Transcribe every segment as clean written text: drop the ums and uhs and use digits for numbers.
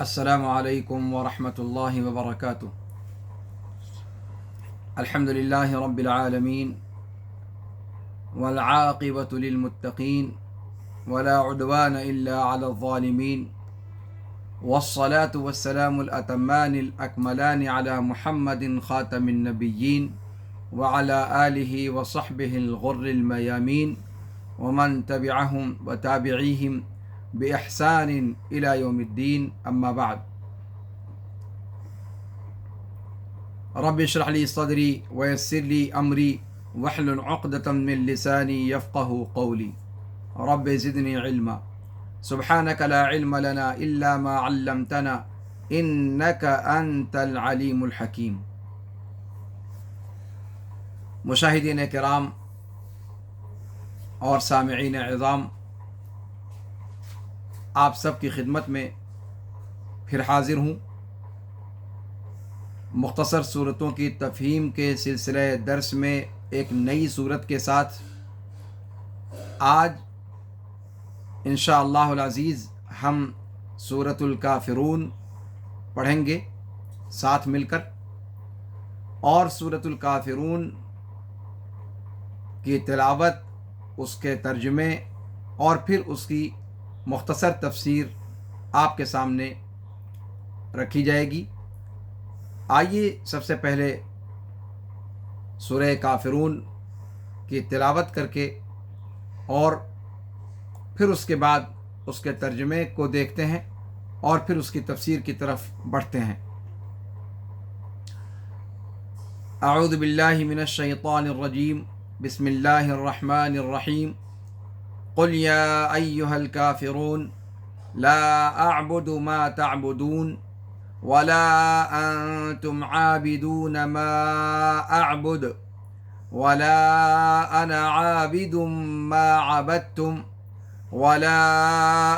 السلام علیکم ورحمۃ اللہ وبرکاتہ۔ الحمد للہ رب العالمین والعاقبۃ للمتقین ولا عدوان الا علی الظالمین والصلاة والسلام الأتمان الأكملان على محمد خاتم النبیین وعلى آلہ وصحبہ الغر الميامین ومن تبعهم وتابعیہم بإحسان إلى يوم الدین اما بعد۔ رب اشرح لي صدری ويسر لي امری واحلل عقدة من لسانی يفقهوا قولی رب زدنی علما سبحانك لا علم لنا الا ما علمتنا انك انت العلیم الحکیم۔ مشاہدین کرام اور سامعین عظام، آپ سب کی خدمت میں پھر حاضر ہوں۔ مختصر صورتوں کی تفہیم کے سلسلہ درس میں ایک نئی صورت کے ساتھ آج انشاءاللہ العزیز ہم سورۃ الکافرون پڑھیں گے ساتھ مل کر، اور سورۃ الکافرون کی تلاوت، اس کے ترجمے اور پھر اس کی مختصر تفسیر آپ کے سامنے رکھی جائے گی۔ آئیے سب سے پہلے سورہ کافرون کی تلاوت کر کے اور پھر اس کے بعد اس کے ترجمے کو دیکھتے ہیں اور پھر اس کی تفسیر کی طرف بڑھتے ہیں۔ اعوذ باللہ من الشیطان الرجیم، بسم اللہ الرحمن الرحیم۔ قل یا ایہا الکافرون لا اعبد ما تعبدون ولا انتم عابدون ما اعبد ولا انا عابد ما عبدتم ولا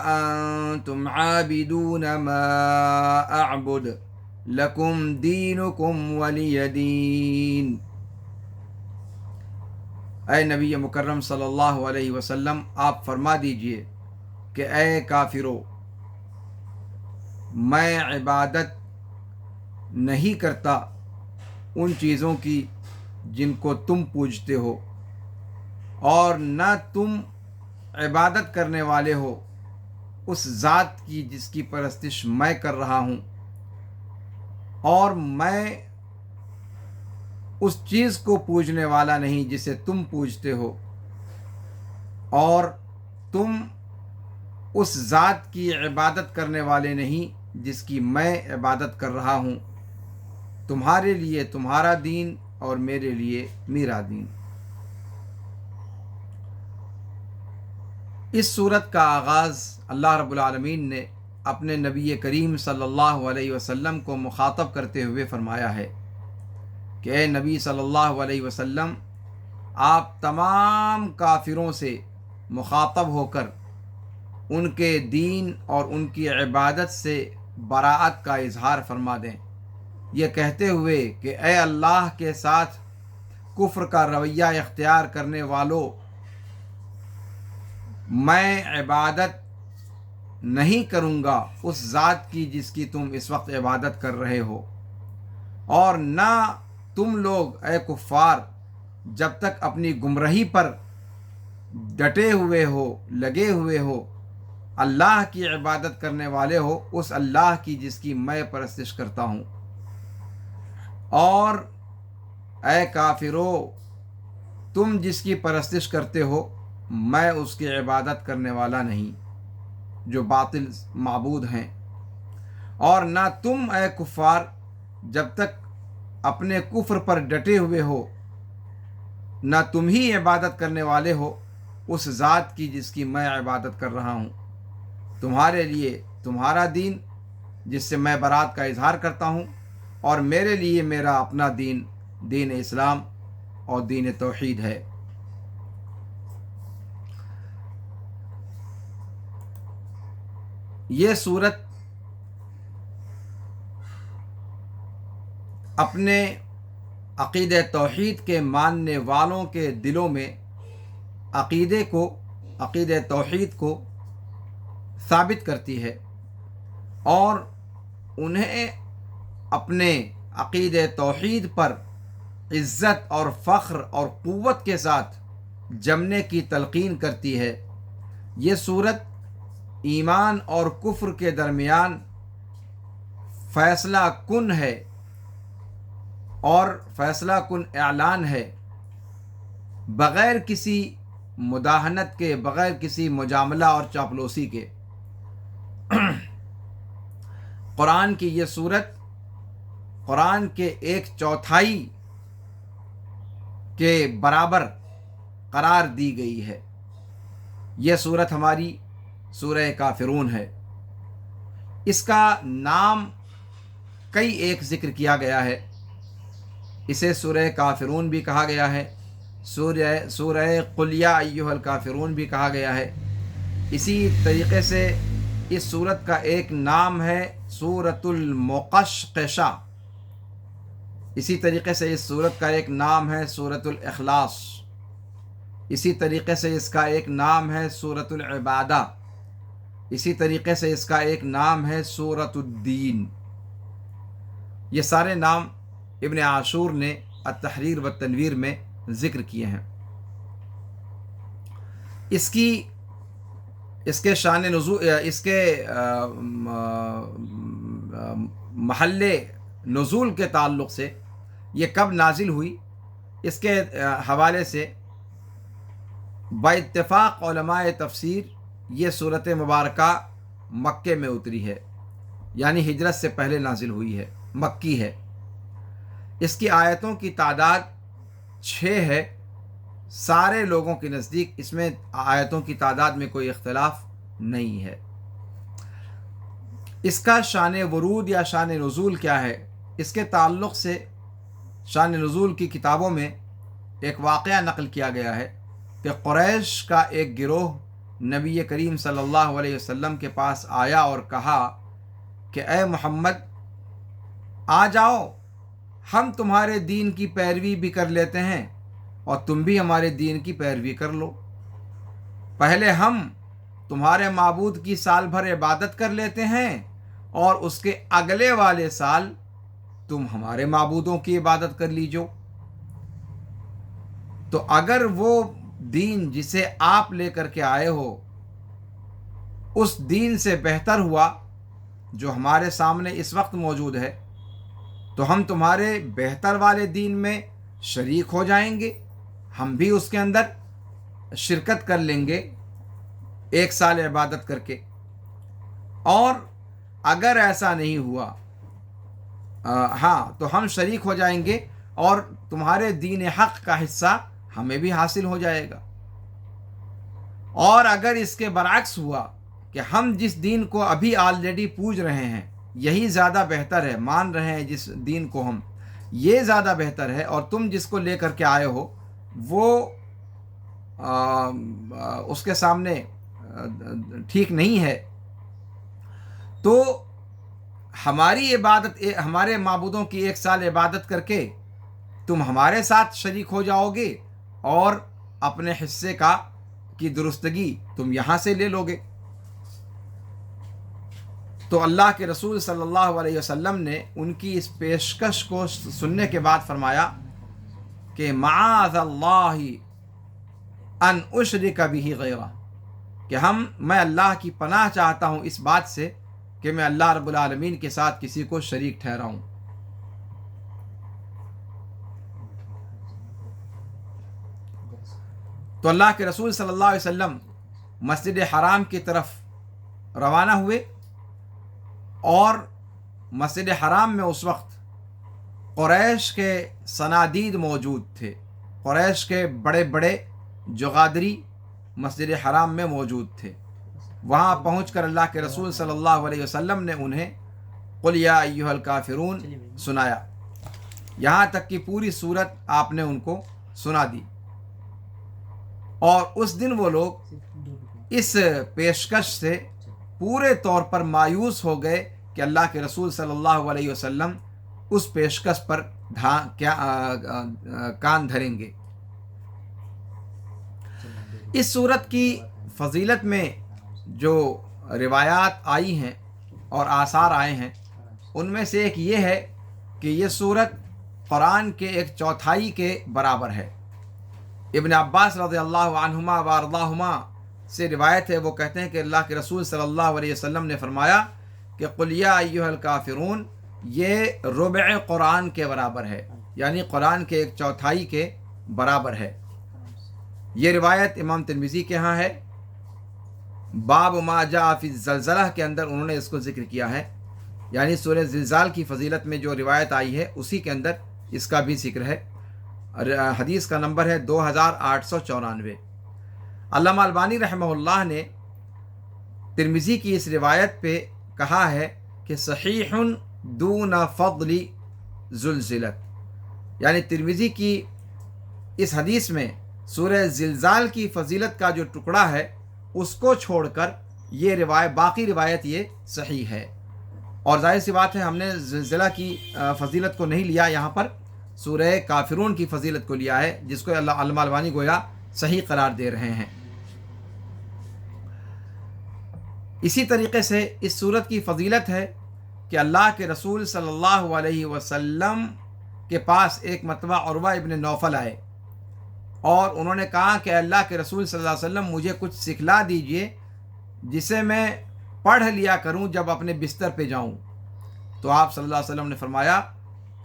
انتم عابدون ما اعبد لکم دینکم ولی دین۔ اے نبی مکرم صلی اللہ علیہ وسلم، آپ فرما دیجئے کہ اے کافرو، میں عبادت نہیں کرتا ان چیزوں کی جن کو تم پوجتے ہو، اور نہ تم عبادت کرنے والے ہو اس ذات کی جس کی پرستش میں کر رہا ہوں، اور میں اس چیز کو پوجنے والا نہیں جسے تم پوجتے ہو، اور تم اس ذات کی عبادت کرنے والے نہیں جس کی میں عبادت کر رہا ہوں۔ تمہارے لیے تمہارا دین اور میرے لیے میرا دین۔ اس صورت کا آغاز اللہ رب العالمین نے اپنے نبی کریم صلی اللہ علیہ وسلم کو مخاطب کرتے ہوئے فرمایا ہے کہ اے نبی صلی اللہ علیہ وسلم، آپ تمام کافروں سے مخاطب ہو کر ان کے دین اور ان کی عبادت سے براءت کا اظہار فرما دیں، یہ کہتے ہوئے کہ اے اللہ کے ساتھ کفر کا رویہ اختیار کرنے والوں، میں عبادت نہیں کروں گا اس ذات کی جس کی تم اس وقت عبادت کر رہے ہو، اور نہ تم لوگ اے کفار جب تک اپنی گمراہی پر ڈٹے ہوئے ہو، لگے ہوئے ہو، اللہ کی عبادت کرنے والے ہو اس اللہ کی جس کی میں پرستش کرتا ہوں، اور اے کافرو، تم جس کی پرستش کرتے ہو میں اس کی عبادت کرنے والا نہیں جو باطل معبود ہیں، اور نہ تم اے کفار جب تک اپنے کفر پر ڈٹے ہوئے ہو، نہ تم ہی عبادت کرنے والے ہو اس ذات کی جس کی میں عبادت کر رہا ہوں۔ تمہارے لیے تمہارا دین جس سے میں برات کا اظہار کرتا ہوں، اور میرے لیے میرا اپنا دین، دین اسلام اور دین توحید ہے۔ یہ صورت اپنے عقیدہ توحید کے ماننے والوں کے دلوں میں عقیدہ توحید کو ثابت کرتی ہے، اور انہیں اپنے عقید توحید پر عزت اور فخر اور قوت کے ساتھ جمنے کی تلقین کرتی ہے۔ یہ صورت ایمان اور کفر کے درمیان فیصلہ کن ہے اور فیصلہ کن اعلان ہے، بغیر کسی مداہنت کے، بغیر کسی مجاملہ اور چاپلوسی کے۔ قرآن کی یہ صورت قرآن کے 1/4 کے برابر قرار دی گئی ہے۔ یہ صورت ہماری سورہ کافرون ہے۔ اس کا نام کئی ایک ذکر کیا گیا ہے۔ اسے سورہ کافرون بھی کہا گیا ہے، سورہ قل یا ایھا الکافرون بھی کہا گیا ہے۔ اسی طریقے سے اس صورت کا ایک نام ہے سورۃ المقشقشہ۔ اسی طریقے سے اس صورت کا ایک نام ہے سورۃ الاخلاص۔ اسی طریقے سے اس کا ایک نام ہے سورۃ العبادہ۔ اسی طریقے سے اس کا ایک نام ہے سورۃ الدین۔ یہ سارے نام ابن عاشور نے التحریر والتنویر میں ذکر کیے ہیں۔ اس کے شان نزول، اس کے محل نزول کے تعلق سے، یہ کب نازل ہوئی، اس کے حوالے سے باتفاق علماء تفسیر یہ صورت مبارکہ مکے میں اتری ہے، یعنی ہجرت سے پہلے نازل ہوئی ہے، مکی ہے۔ اس کی آیتوں کی تعداد 6 ہے۔ سارے لوگوں کے نزدیک اس میں آیتوں کی تعداد میں کوئی اختلاف نہیں ہے۔ اس کا شان ورود یا شان نزول کیا ہے، اس کے تعلق سے شان نزول کی کتابوں میں ایک واقعہ نقل کیا گیا ہے کہ قریش کا ایک گروہ نبی کریم صلی اللہ علیہ وسلم کے پاس آیا اور کہا کہ اے محمد، آ جاؤ، ہم تمہارے دین کی پیروی بھی کر لیتے ہیں اور تم بھی ہمارے دین کی پیروی کر لو۔ پہلے ہم تمہارے معبود کی سال بھر عبادت کر لیتے ہیں اور اس کے اگلے والے سال تم ہمارے معبودوں کی عبادت کر لیجو۔ تو اگر وہ دین جسے آپ لے کر کے آئے ہو اس دین سے بہتر ہوا جو ہمارے سامنے اس وقت موجود ہے، تو ہم تمہارے بہتر والے دین میں شریک ہو جائیں گے، ہم بھی اس کے اندر شرکت کر لیں گے 1 سال عبادت کر کے۔ اور اگر ایسا نہیں ہوا تو ہم شریک ہو جائیں گے اور تمہارے دین حق کا حصہ ہمیں بھی حاصل ہو جائے گا۔ اور اگر اس کے برعکس ہوا کہ ہم جس دین کو ابھی آلریڈی پوج رہے ہیں یہی زیادہ بہتر ہے، مان رہے ہیں جس دین کو ہم، یہ زیادہ بہتر ہے، اور تم جس کو لے کر کے آئے ہو وہ اس کے سامنے ٹھیک نہیں ہے، تو ہماری عبادت، ہمارے معبودوں کی 1 سال عبادت کر کے تم ہمارے ساتھ شریک ہو جاؤ گے اور اپنے حصے کی درستگی تم یہاں سے لے لو گے۔ تو اللہ کے رسول صلی اللہ علیہ وسلم نے ان کی اس پیشکش کو سننے کے بعد فرمایا کہ معاذ اللہ ان اشرک بہ غیرہ، کہ میں اللہ کی پناہ چاہتا ہوں اس بات سے کہ میں اللہ رب العالمین کے ساتھ کسی کو شریک ٹھہراؤں۔ تو اللہ کے رسول صلی اللہ علیہ وسلم مسجد حرام کی طرف روانہ ہوئے، اور مسجد حرام میں اس وقت قریش کے صنادید موجود تھے، قریش کے بڑے بڑے جغادری مسجد حرام میں موجود تھے۔ وہاں پہنچ کر اللہ کے رسول صلی اللہ علیہ وسلم نے انہیں قل یا ایھا الکافرون سنایا، یہاں تک کہ پوری صورت آپ نے ان کو سنا دی۔ اور اس دن وہ لوگ اس پیشکش سے پورے طور پر مایوس ہو گئے کہ اللہ کے رسول صلی اللہ علیہ وسلم اس پیشکش پر کان دھریں گے۔ اس صورت کی فضیلت میں جو روایات آئی ہیں اور آثار آئے ہیں ان میں سے ایک یہ ہے کہ یہ صورت قرآن کے 1/4 کے برابر ہے۔ ابن عباس رضی اللہ عنہما وارضاہما سے روایت ہے، وہ کہتے ہیں کہ اللہ کے رسول صلی اللہ علیہ وسلم نے فرمایا کہ قل یا ایھا الکافرون یہ ربع قرآن کے برابر ہے، یعنی قرآن کے 1/4 کے برابر ہے۔ یہ روایت امام ترمذی کے ہاں ہے، باب ما جاء فی الزلزلہ کے اندر انہوں نے اس کو ذکر کیا ہے، یعنی سورہ زلزال کی فضیلت میں جو روایت آئی ہے اسی کے اندر اس کا بھی ذکر ہے۔ حدیث کا نمبر ہے 2894۔ علامہ البانی رحمہ اللہ نے ترمذی کی اس روایت پہ کہا ہے کہ صحیح دون فضل زلزلت، یعنی ترمذی کی اس حدیث میں سورہ زلزال کی فضیلت کا جو ٹکڑا ہے اس کو چھوڑ کر یہ روایت، باقی روایت یہ صحیح ہے۔ اور ظاہر سی بات ہے ہم نے زلزلہ کی فضیلت کو نہیں لیا، یہاں پر سورہ کافرون کی فضیلت کو لیا ہے، جس کو علامہ البانی گویا صحیح قرار دے رہے ہیں۔ اسی طریقے سے اس سورت کی فضیلت ہے کہ اللہ کے رسول صلی اللہ علیہ وسلم کے پاس ایک مرتبہ عروہ ابن نوفل آئے اور انہوں نے کہا کہ اللہ کے رسول صلی اللہ علیہ وسلم مجھے کچھ سکھلا دیجئے جسے میں پڑھ لیا کروں جب اپنے بستر پہ جاؤں۔ تو آپ صلی اللہ علیہ وسلم نے فرمایا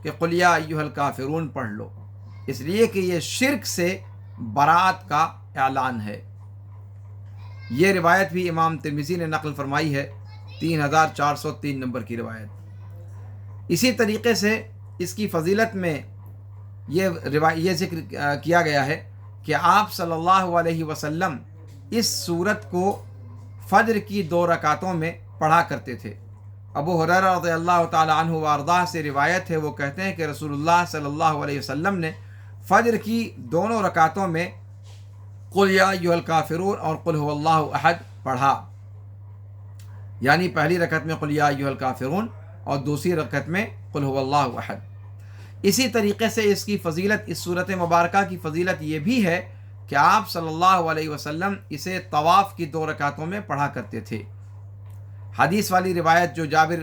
کہ قل یا ایھا الکافرون پڑھ لو، اس لیے کہ یہ شرک سے برات کا اعلان ہے۔ یہ روایت بھی امام ترمذی نے نقل فرمائی ہے، 3403 نمبر کی روایت۔ اسی طریقے سے اس کی فضیلت میں یہ ذکر کیا گیا ہے کہ آپ صلی اللہ علیہ وسلم اس سورت کو فجر کی 2 رکعتوں میں پڑھا کرتے تھے۔ ابو ہریرہ رضی اللہ تعالی عنہ وارضاہ سے روایت ہے، وہ کہتے ہیں کہ رسول اللہ صلی اللہ علیہ وسلم نے فجر کی دونوں رکعتوں میں قل یا ایھا الکافرون اور قل ھو اللہ احد پڑھا، یعنی پہلی رکعت میں قل یا ایھا الکافرون اور دوسری رکعت میں قل ھو اللہ احد۔ اسی طریقے سے اس کی فضیلت، اس صورت مبارکہ کی فضیلت یہ بھی ہے کہ آپ صلی اللہ علیہ وسلم اسے طواف کی 2 رکعتوں میں پڑھا کرتے تھے۔ حدیث والی روایت جو جابر،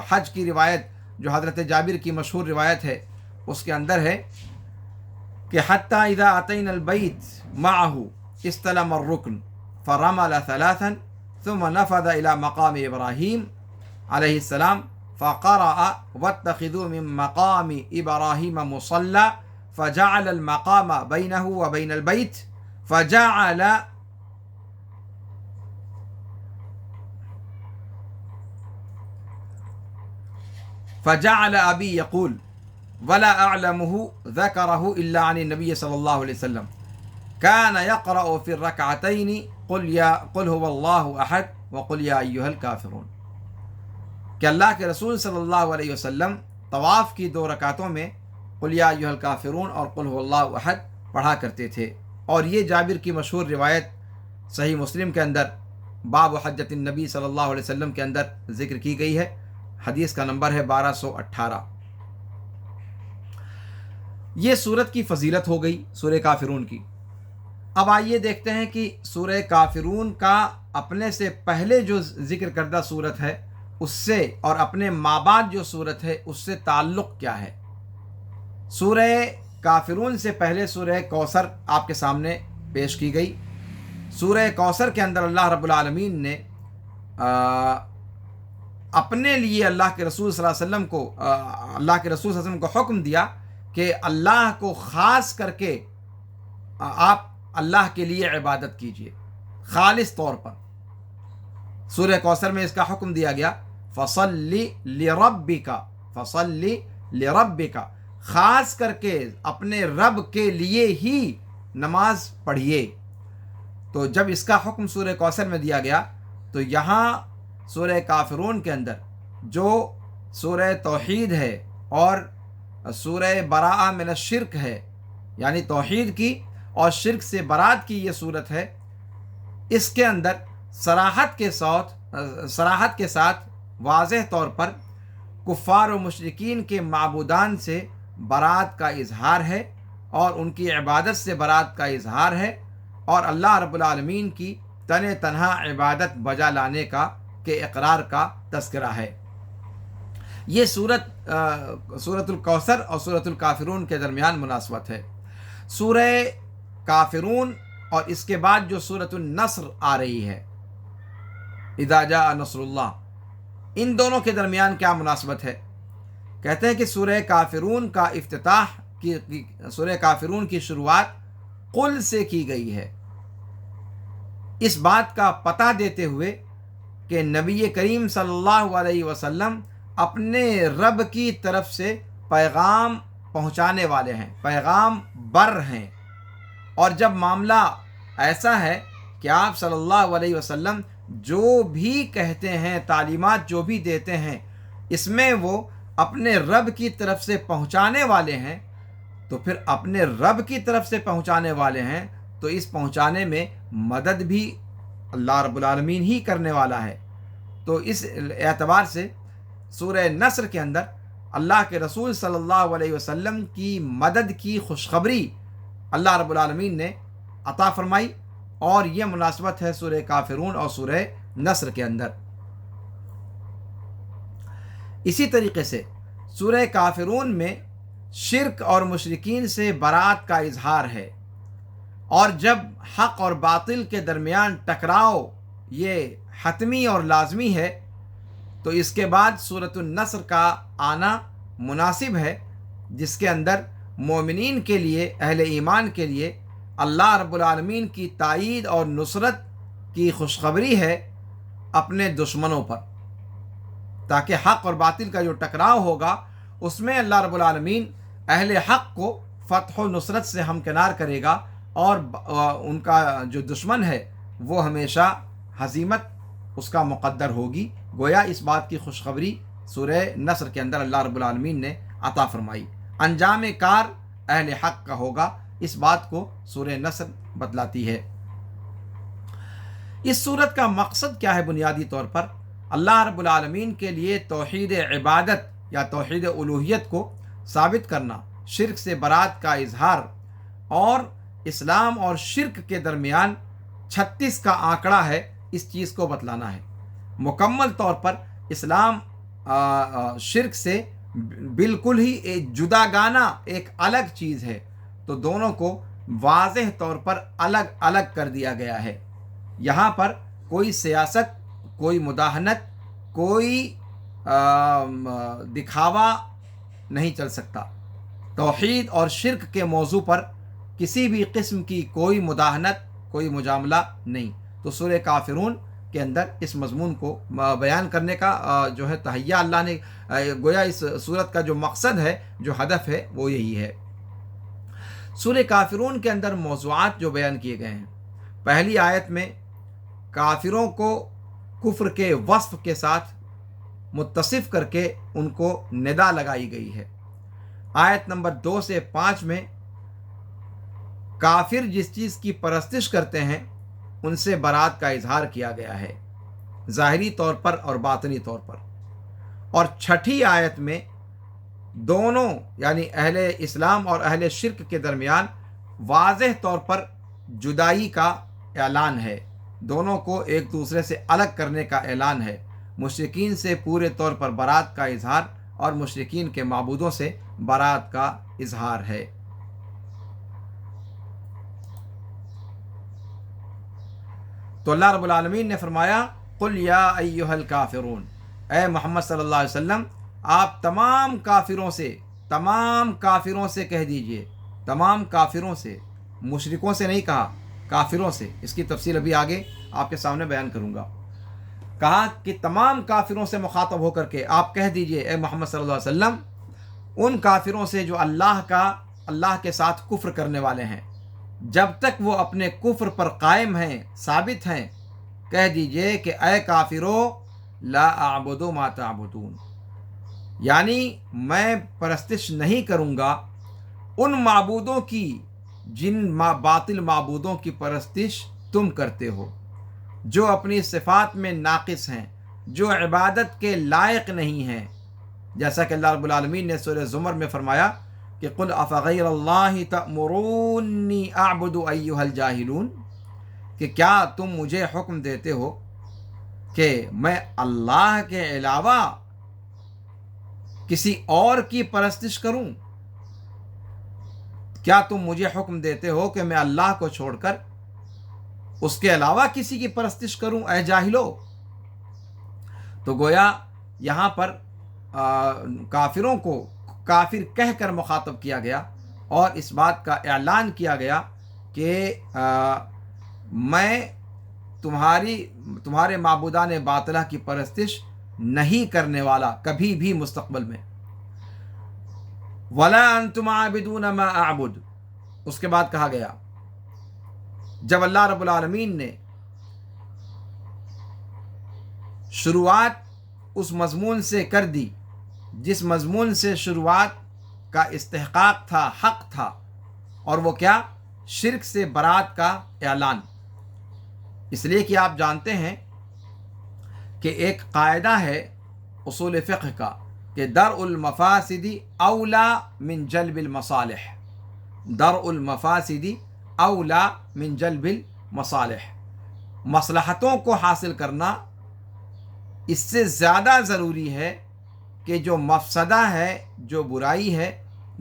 حج کی روایت جو حضرت جابر کی مشہور روایت ہے، اس کے اندر ہے کہ حتی اذا اتینا البیت معه استلم الرکن فرمل 3 ثم نفذ الى مقام ابراہیم علیہ السلام فقرأ واتخذوا من مقام ابراہیم مصلى فجعل المقام بينه وبين البيت فجعل أبي يقول ولا أعلمه ذكره إلا عن النبي صلى الله عليه وسلم كان يقرأ في الركعتين قل هو الله أحد وقل يا أيها الكافرون، کہ اللہ کے رسول صلی اللہ علیہ وسلم طواف کی 2 رکعتوں میں قل یا ایھا الکافرون اور قل ھو اللہ احد پڑھا کرتے تھے۔ اور یہ جابر کی مشہور روایت صحیح مسلم کے اندر باب حجۃ النبی صلی اللہ علیہ وسلم کے اندر ذکر کی گئی ہے، حدیث کا نمبر ہے 1218۔ یہ سورت کی فضیلت ہو گئی سورہ کافرون کی۔ اب آئیے دیکھتے ہیں کہ سورہ کافرون کا اپنے سے پہلے جو ذکر کردہ سورت ہے اس سے اور اپنے مابعد جو سورت ہے اس سے تعلق کیا ہے۔ سورہ کافرون سے پہلے سورہ کوثر آپ کے سامنے پیش کی گئی۔ سورہ کوثر کے اندر اللہ رب العالمین نے اپنے لیے اللہ کے رسول صلی اللہ علیہ وسلم کو حکم دیا کہ اللہ کو خاص کر کے آپ اللہ کے لیے عبادت کیجیے خالص طور پر۔ سورہ کوثر میں اس کا حکم دیا گیا فصلی لربک، خاص کر کے اپنے رب کے لیے ہی نماز پڑھیے۔ تو جب اس کا حکم سورہ کوثر میں دیا گیا تو یہاں سورہ کافرون کے اندر جو سورہ توحید ہے اور سورہ براءہ من الشرک ہے، یعنی توحید کی اور شرک سے برات کی یہ صورت ہے، اس کے اندر صراحت کے ساتھ واضح طور پر کفار و مشرکین کے معبودان سے برات کا اظہار ہے اور ان کی عبادت سے برات کا اظہار ہے اور اللہ رب العالمین کی تنہا عبادت بجا لانے کا کے اقرار کا تذکرہ ہے۔ یہ سورۃ الکوثر اور سورۃ الکافرون کے درمیان مناسبت ہے۔ سورہ کافرون اور اس کے بعد جو سورۃ النصر آ رہی ہے، اذا جاء نصر اللہ، ان دونوں کے درمیان کیا مناسبت ہے؟ کہتے ہیں کہ سورہ کافرون کا افتتاح سورہ کافرون کی شروعات قل سے کی گئی ہے، اس بات کا پتہ دیتے ہوئے کہ نبی کریم صلی اللہ علیہ وسلم اپنے رب کی طرف سے پیغام پہنچانے والے ہیں، پیغام بر ہیں، اور جب معاملہ ایسا ہے کہ آپ صلی اللہ علیہ وسلم جو بھی کہتے ہیں، تعلیمات جو بھی دیتے ہیں، اس میں وہ اپنے رب کی طرف سے پہنچانے والے ہیں، تو پھر اپنے رب کی طرف سے پہنچانے والے ہیں تو اس پہنچانے میں مدد بھی اللہ رب العالمین ہی کرنے والا ہے۔ تو اس اعتبار سے سورہ نصر کے اندر اللہ کے رسول صلی اللہ علیہ وسلم کی مدد کی خوشخبری اللہ رب العالمین نے عطا فرمائی، اور یہ مناسبت ہے سورہ کافرون اور سورہ نصر کے اندر۔ اسی طریقے سے سورہ کافرون میں شرک اور مشرکین سے برات کا اظہار ہے، اور جب حق اور باطل کے درمیان ٹکراؤ یہ حتمی اور لازمی ہے، تو اس کے بعد سورۃ النصر کا آنا مناسب ہے، جس کے اندر مومنین کے لیے، اہل ایمان کے لیے اللہ رب العالمین کی تائید اور نصرت کی خوشخبری ہے اپنے دشمنوں پر، تاکہ حق اور باطل کا جو ٹکراؤ ہوگا اس میں اللہ رب العالمین اہل حق کو فتح و نصرت سے ہمکنار کرے گا، اور ان کا جو دشمن ہے وہ ہمیشہ ہزیمت اس کا مقدر ہوگی۔ گویا اس بات کی خوشخبری سورہ نصر کے اندر اللہ رب العالمین نے عطا فرمائی، انجام کار اہل حق کا ہوگا، اس بات کو سورہ نصر بتلاتی ہے۔ اس صورت کا مقصد کیا ہے؟ بنیادی طور پر اللہ رب العالمین کے لیے توحید عبادت یا توحید الوہیت کو ثابت کرنا، شرک سے برات کا اظہار، اور اسلام اور شرک کے درمیان 36 کا آنکڑا ہے، اس چیز کو بتلانا ہے۔ مکمل طور پر اسلام شرک سے بالکل ہی ایک جداگانہ، ایک الگ چیز ہے، تو دونوں کو واضح طور پر الگ الگ کر دیا گیا ہے۔ یہاں پر کوئی سیاست، کوئی مداہنت، کوئی دکھاوا نہیں چل سکتا۔ توحید اور شرک کے موضوع پر کسی بھی قسم کی کوئی مداہنت، کوئی مجاملہ نہیں۔ تو سورہ کافرون کے اندر اس مضمون کو بیان کرنے کا جو ہے تہیہ اللہ نے، گویا اس صورت کا جو مقصد ہے، جو ہدف ہے، وہ یہی ہے۔ سورہ کافرون کے اندر موضوعات جو بیان کیے گئے ہیں، پہلی آیت میں کافروں کو کفر کے وصف کے ساتھ متصف کر کے ان کو ندا لگائی گئی ہے۔ آیت نمبر 2 سے 5 میں کافر جس چیز کی پرستش کرتے ہیں ان سے برات کا اظہار کیا گیا ہے، ظاہری طور پر اور باطنی طور پر۔ اور 6 آیت میں دونوں یعنی اہل اسلام اور اہل شرک کے درمیان واضح طور پر جدائی کا اعلان ہے، دونوں کو ایک دوسرے سے الگ کرنے کا اعلان ہے، مشرکین سے پورے طور پر برات کا اظہار اور مشرکین کے معبودوں سے برات کا اظہار ہے۔ تو اللہ رب العالمین نے فرمایا قل یا ایھا الکافرون، اے محمد صلی اللہ علیہ وسلم آپ تمام کافروں سے کہہ دیجئے، تمام کافروں سے، مشرکوں سے نہیں کہا، کافروں سے۔ اس کی تفصیل ابھی آگے آپ کے سامنے بیان کروں گا۔ کہا کہ تمام کافروں سے مخاطب ہو کر کے آپ کہہ دیجئے اے محمد صلی اللہ علیہ وسلم، ان کافروں سے جو اللہ کے ساتھ کفر کرنے والے ہیں، جب تک وہ اپنے کفر پر قائم ہیں، ثابت ہیں، کہہ دیجئے کہ اے کافرو لا اعبد ما تعبدون، یعنی میں پرستش نہیں کروں گا ان معبودوں کی جن باطل معبودوں کی پرستش تم کرتے ہو، جو اپنی صفات میں ناقص ہیں، جو عبادت کے لائق نہیں ہیں، جیسا کہ اللہ رب العالمین نے سورہ زمر میں فرمایا کہ قل افغیر اللہ تأمرونی اعبد ایھا الجاہلون، کہ کیا تم مجھے حکم دیتے ہو کہ میں اللہ کے علاوہ کسی اور کی پرستش کروں؟ کیا تم مجھے حکم دیتے ہو کہ میں اللہ کو چھوڑ کر اس کے علاوہ کسی کی پرستش کروں اے جاہلو؟ تو گویا یہاں پر کافروں کو کافر کہہ کر مخاطب کیا گیا اور اس بات کا اعلان کیا گیا کہ میں تمہارے معبودان باطلہ کی پرستش نہیں کرنے والا کبھی بھی مستقبل میں۔ وَلَا أَنْتُمْ عَابِدُونَ مَا أَعْبُدُ، اس کے بعد کہا گیا جب اللہ رب العالمین نے شروعات اس مضمون سے کر دی جس مضمون سے شروعات کا استحقاق تھا، حق تھا، اور وہ کیا؟ شرک سے برات کا اعلان۔ اس لیے کہ آپ جانتے ہیں کہ ایک قاعدہ ہے اصول فقہ کا کہ درء المفاسد اولا من جلب المصالح، درء المفاسد اولا من جلب المصالح، مصلحتوں کو حاصل کرنا اس سے زیادہ ضروری ہے کہ جو مفسدہ ہے، جو برائی ہے،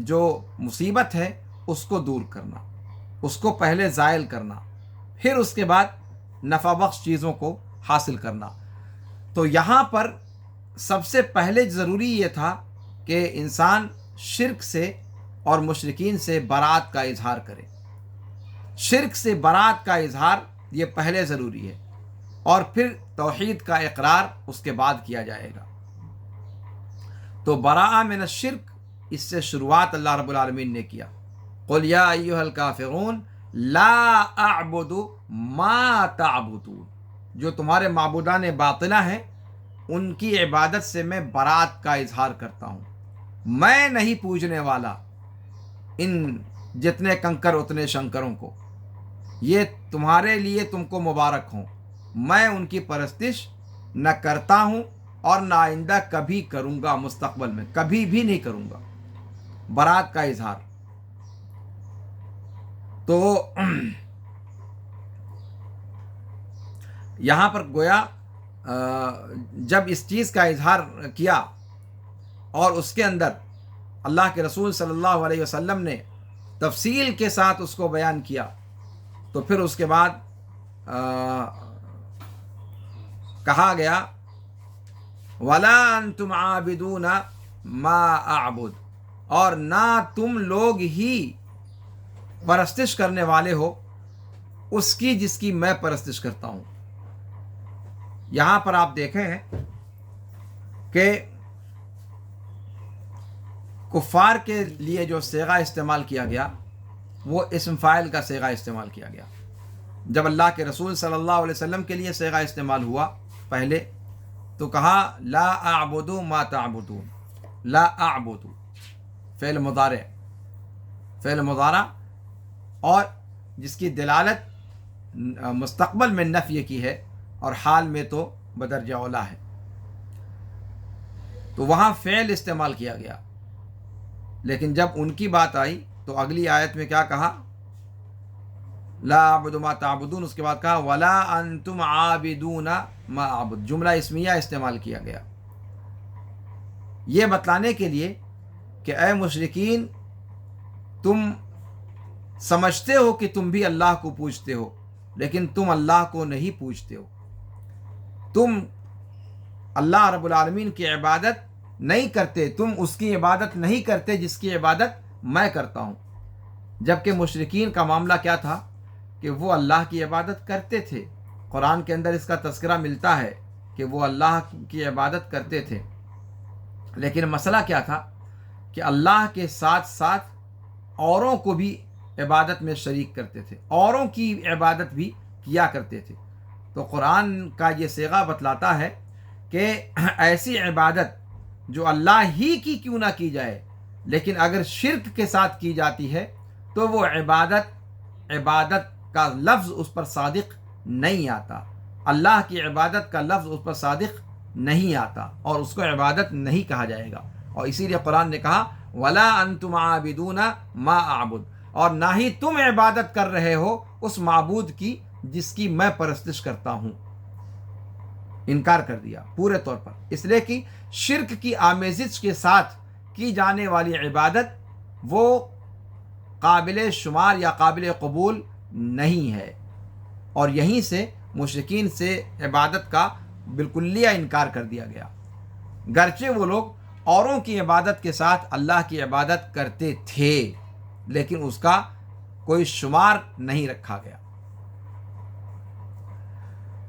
جو مصیبت ہے، اس کو دور کرنا، اس کو پہلے زائل کرنا، پھر اس کے بعد نفع بخش چیزوں کو حاصل کرنا۔ تو یہاں پر سب سے پہلے ضروری یہ تھا کہ انسان شرک سے اور مشرکین سے برات کا اظہار کرے۔ شرک سے برات کا اظہار یہ پہلے ضروری ہے، اور پھر توحید کا اقرار اس کے بعد کیا جائے گا۔ تو براء من الشرک، اس سے شروعات اللہ رب العالمین نے کیا۔ قل یا ایھا الکافرون لا اعبد ما تعبدون، جو تمہارے معبودان باطلہ ہیں ان کی عبادت سے میں برات کا اظہار کرتا ہوں۔ میں نہیں پوجنے والا ان جتنے کنکر اتنے شنکروں کو، یہ تمہارے لیے تم کو مبارک ہوں۔ میں ان کی پرستش نہ کرتا ہوں اور نہ آئندہ کبھی کروں گا، مستقبل میں کبھی بھی نہیں کروں گا۔ برات کا اظہار۔ تو یہاں پر گویا جب اس چیز کا اظہار کیا اور اس کے اندر اللہ کے رسول صلی اللہ علیہ وسلم نے تفصیل کے ساتھ اس کو بیان کیا، تو پھر اس کے بعد کہا گیا وَلَا أَنْتُمْ عَابِدُونَ مَا أَعْبُدُ، اور نہ تم لوگ ہی پرستش کرنے والے ہو اس کی جس کی میں پرستش کرتا ہوں۔ یہاں پر آپ دیکھیں کہ کفار کے لیے جو صیغہ استعمال کیا گیا وہ اسم فاعل کا صیغہ استعمال کیا گیا۔ جب اللہ کے رسول صلی اللہ علیہ وسلم کے لیے صیغہ استعمال ہوا پہلے تو کہا لا اعبد ما تعبدون، لا اعبد فعل مضارع اور جس کی دلالت مستقبل میں نفی کی ہے اور حال میں تو بدرجہ اولا ہے، تو وہاں فعل استعمال کیا گیا۔ لیکن جب ان کی بات آئی تو اگلی آیت میں کیا کہا؟ لا اعبد ما تعبدون، اس کے بعد کہا ولا انتم عابدون ما اعبد، جملہ اسمیہ استعمال کیا گیا یہ بتلانے کے لیے کہ اے مشرکین، تم سمجھتے ہو کہ تم بھی اللہ کو پوجتے ہو، لیکن تم اللہ کو نہیں پوجتے ہو، تم اللہ رب العالمین کی عبادت نہیں کرتے، تم اس کی عبادت نہیں کرتے جس کی عبادت میں کرتا ہوں۔ جبکہ مشرکین کا معاملہ کیا تھا کہ وہ اللہ کی عبادت کرتے تھے، قرآن کے اندر اس کا تذکرہ ملتا ہے کہ وہ اللہ کی عبادت کرتے تھے، لیکن مسئلہ کیا تھا کہ اللہ کے ساتھ ساتھ اوروں کو بھی عبادت میں شریک کرتے تھے، اوروں کی عبادت بھی کیا کرتے تھے۔ تو قرآن کا یہ صیغہ بتلاتا ہے کہ ایسی عبادت جو اللہ ہی کی کیوں نہ کی جائے، لیکن اگر شرک کے ساتھ کی جاتی ہے تو وہ عبادت کا لفظ اس پر صادق نہیں آتا، اللہ کی عبادت کا لفظ اس پر صادق نہیں آتا اور اس کو عبادت نہیں کہا جائے گا۔ اور اسی لیے قرآن نے کہا وَلَا أَنْتُمْ عَابِدُونَ مَا أَعْبُدُ، اور نہ ہی تم عبادت کر رہے ہو اس معبود کی جس کی میں پرستش کرتا ہوں۔ انکار کر دیا پورے طور پر، اس لیے کہ شرک کی آمیزش کے ساتھ کی جانے والی عبادت وہ قابل شمار یا قابل قبول نہیں ہے، اور یہیں سے مشرکین سے عبادت کا بالکلیہ انکار کر دیا گیا، گرچہ وہ لوگ اوروں کی عبادت کے ساتھ اللہ کی عبادت کرتے تھے لیکن اس کا کوئی شمار نہیں رکھا گیا۔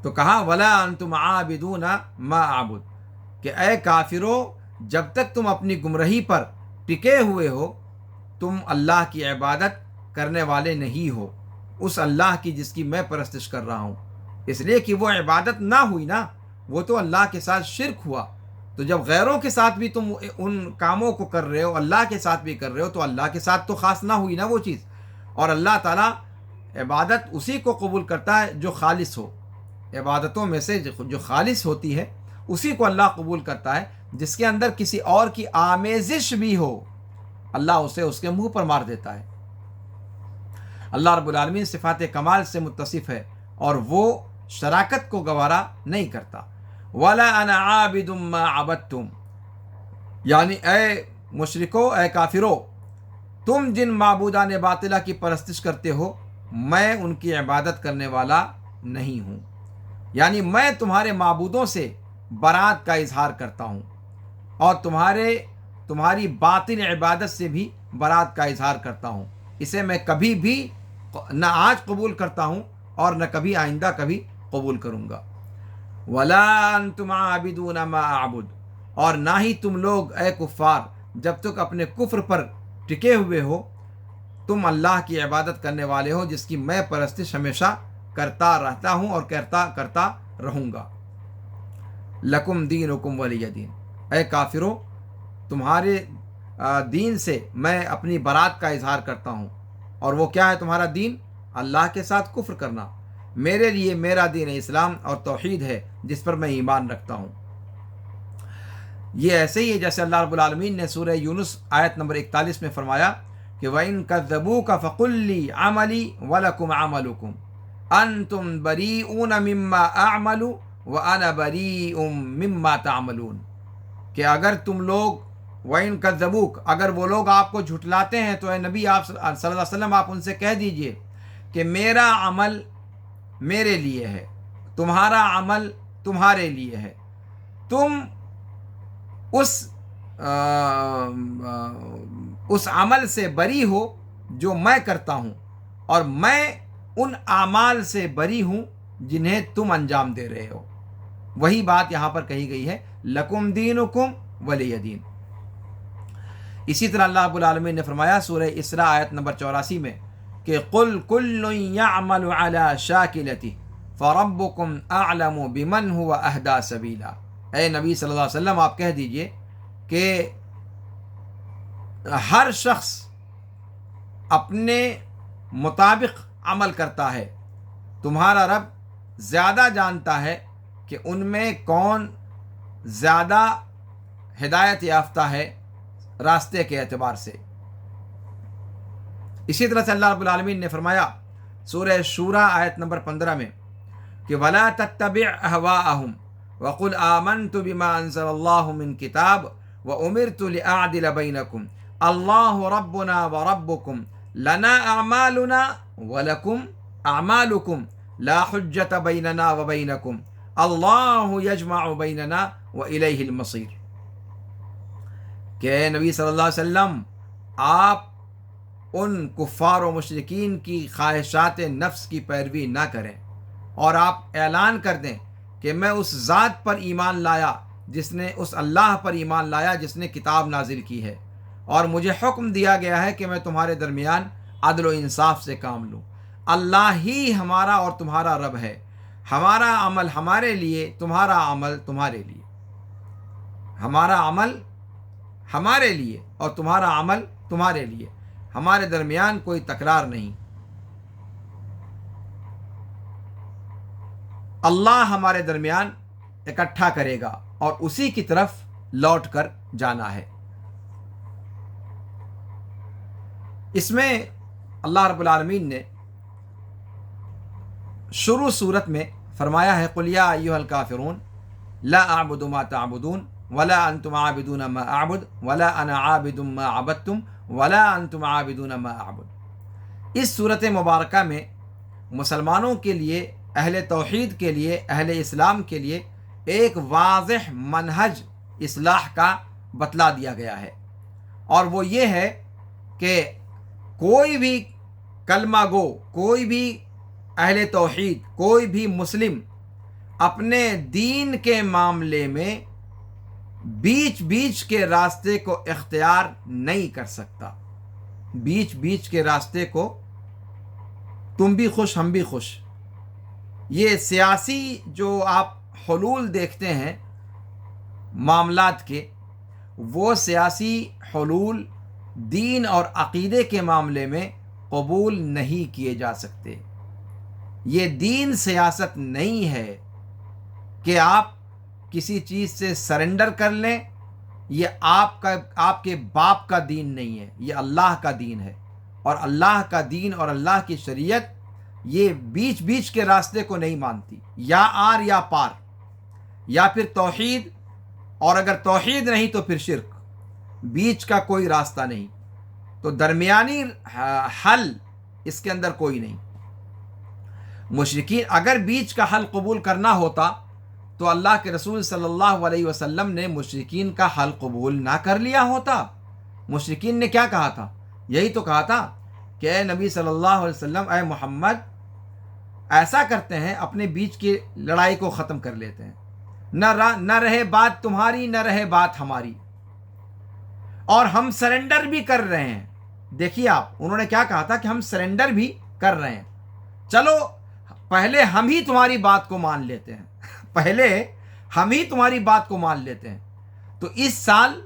تو کہا وَلَا أَنْتُمْ عَابِدُونَ مَا أَعْبُدُ، کہ اے کافرو جب تک تم اپنی گمراہی پر ٹکے ہوئے ہو تم اللہ کی عبادت کرنے والے نہیں ہو، اس اللہ کی جس کی میں پرستش کر رہا ہوں، اس لیے کہ وہ عبادت نہ ہوئی نا، وہ تو اللہ کے ساتھ شرک ہوا۔ تو جب غیروں کے ساتھ بھی تم ان کاموں کو کر رہے ہو، اللہ کے ساتھ بھی کر رہے ہو، تو اللہ کے ساتھ تو خاص نہ ہوئی نا وہ چیز، اور اللہ تعالیٰ عبادت اسی کو قبول کرتا ہے جو خالص ہو، عبادتوں میں سے جو خالص ہوتی ہے اسی کو اللہ قبول کرتا ہے، جس کے اندر کسی اور کی آمیزش بھی ہو اللہ اسے اس کے منہ پر مار دیتا ہے۔ اللہ رب العالمین صفات کمال سے متصف ہے اور وہ شراکت کو گوارا نہیں کرتا۔ وَلَا أَنَا عَابِدٌ مَّا عَبَدتُّمْ، یعنی اے مشرکو، اے کافرو، تم جن معبودان باطلہ کی پرستش کرتے ہو میں ان کی عبادت کرنے والا نہیں ہوں، یعنی میں تمہارے معبودوں سے برات کا اظہار کرتا ہوں اور تمہاری باطل عبادت سے بھی برات کا اظہار کرتا ہوں، اسے میں کبھی بھی نہ آج قبول کرتا ہوں اور نہ کبھی آئندہ کبھی قبول کروں گا۔ وَلَا أَنْتُمْ عَابِدُونَ مَا أَعْبُدُ، اور نہ ہی تم لوگ اے کفار جب تک اپنے کفر پر ٹکے ہوئے ہو تم اللہ کی عبادت کرنے والے ہو جس کی میں پرستش ہمیشہ کرتا رہتا ہوں اور کرتا رہوں گا۔ لکم دینکم ولی دین، اے کافرو تمہارے دین سے میں اپنی برات کا اظہار کرتا ہوں، اور وہ کیا ہے تمہارا دین؟ اللہ کے ساتھ کفر کرنا۔ میرے لیے میرا دین اسلام اور توحید ہے جس پر میں ایمان رکھتا ہوں۔ یہ ایسے ہی ہے جیسے اللہ رب العالمین نے سورہ یونس آیت نمبر 41 میں فرمایا کہ وَإِن كَذَّبُوكَ فَقُل لِّي عَمَلِي وَلَكُمْ عَمَلُكُمْ أَنْتُمْ بَرِيئُونَ مِمَّا أَعْمَلُ وَأَنَا بَرِيءٌ مِمَّا تَعْمَلُونَ، کہ اگر تم لوگ وَإِن كَذَّبُوكَ، اگر وہ لوگ آپ کو جھٹلاتے ہیں تو اے نبی آپ صلی اللہ علیہ وسلم آپ ان سے کہہ دیجئے کہ میرا عمل میرے لیے ہے، تمہارا عمل تمہارے لیے ہے، تم اس عمل سے بری ہو جو میں کرتا ہوں اور میں ان اعمال سے بری ہوں جنہیں تم انجام دے رہے ہو۔ وہی بات یہاں پر کہی گئی ہے لکم دینکم ولی دین۔ اسی طرح اللہ رب العالمین نے فرمایا سورہ اسراء آیت نمبر 84 میں کہ قل کل یعمل علی شاکلتہ فربکم اعلم بمن هو اہدی سبیلا، اے نبی صلی اللہ علیہ وسلم آپ کہہ دیجئے کہ ہر شخص اپنے مطابق عمل کرتا ہے، تمہارا رب زیادہ جانتا ہے کہ ان میں کون زیادہ ہدایت یافتہ ہے راستے کے اعتبار سے۔ اسی طرح سے اللہ رب العالمین نے فرمایا سورہ شورى آیت نمبر 15 میں کہ وَلَا تَتَّبِعْ أَهْوَاءَهُمْ وَقُلْ آمَنْتُ بِمَا أَنزَلَ اللَّهُ مِنْ كِتَابٍ وَأُمِرْتُ لِأَعْدِلَ بَيْنَكُمْ اللَّهُ رَبُّنَا وَرَبُّكُمْ لَنَا أَعْمَالُنَا وَلَكُمْ أَعْمَالُكُمْ لَا حُجَّةَ بَيْنَنَا وَبَيْنَكُمْ اللَّهُ يَجْمَعُ بَيْنَنَا وَإِلَيْهِ الْمَصِيرُ، کہ اے نبی صلی اللہ علیہ وسلم آپ ان کفار و مشرکین کی خواہشات نفس کی پیروی نہ کریں اور آپ اعلان کر دیں کہ میں اس ذات پر ایمان لایا اس اللہ پر ایمان لایا جس نے کتاب نازل کی ہے، اور مجھے حکم دیا گیا ہے کہ میں تمہارے درمیان عدل و انصاف سے کام لوں۔ اللہ ہی ہمارا اور تمہارا رب ہے، ہمارا عمل ہمارے لیے، تمہارا عمل تمہارے لیے، ہمارا عمل ہمارے لیے اور تمہارا عمل تمہارے لیے، ہمارے درمیان کوئی تکرار نہیں۔ اللہ ہمارے درمیان اکٹھا کرے گا اور اسی کی طرف لوٹ کر جانا ہے۔ اس میں اللہ رب العالمین نے شروع صورت میں فرمایا ہے قل یا ایھا الکافرون لا اعبد ما تعبدون ولا انتم عابدون ما اعبد ولا انا عابد ما عبدتم ولا انتم عابدون ما اعبد۔ اس صورت مبارکہ میں مسلمانوں کے لیے، اہل توحید کے لیے، اہل اسلام کے لیے ایک واضح منہج اصلاح کا بتلا دیا گیا ہے، اور وہ یہ ہے کہ کوئی بھی کلمہ گو، کوئی بھی اہل توحید، کوئی بھی مسلم اپنے دین کے معاملے میں بیچ بیچ کے راستے کو اختیار نہیں کر سکتا۔ بیچ بیچ کے راستے کو تم بھی خوش ہم بھی خوش، یہ سیاسی جو آپ حلول دیکھتے ہیں معاملات کے، وہ سیاسی حلول دین اور عقیدے کے معاملے میں قبول نہیں کیے جا سکتے۔ یہ دین سیاست نہیں ہے کہ آپ کسی چیز سے سرنڈر کر لیں، یہ آپ کے باپ کا دین نہیں ہے، یہ اللہ کا دین ہے، اور اللہ کا دین اور اللہ کی شریعت یہ بیچ بیچ کے راستے کو نہیں مانتی، یا آر یا پار، یا پھر توحید، اور اگر توحید نہیں تو پھر شرک، بیچ کا کوئی راستہ نہیں، تو درمیانی حل اس کے اندر کوئی نہیں۔ مشرکین اگر بیچ کا حل قبول کرنا ہوتا تو اللہ کے رسول صلی اللہ علیہ وسلم نے مشرکین کا حل قبول نہ کر لیا ہوتا۔ مشرکین نے کیا کہا تھا؟ یہی تو کہا تھا کہ اے نبی صلی اللہ علیہ وسلم، اے محمد، ایسا کرتے ہیں اپنے بیچ کی لڑائی کو ختم کر لیتے ہیں، نہ رہے بات تمہاری نہ رہے بات ہماری، اور ہم سرنڈر بھی کر رہے ہیں۔ دیکھیے آپ، انہوں نے کیا کہا تھا کہ ہم سرنڈر بھی کر رہے ہیں، چلو پہلے ہم ہی تمہاری بات کو مان لیتے ہیں، پہلے ہم ہی تمہاری بات کو مان لیتے ہیں۔ تو اس سال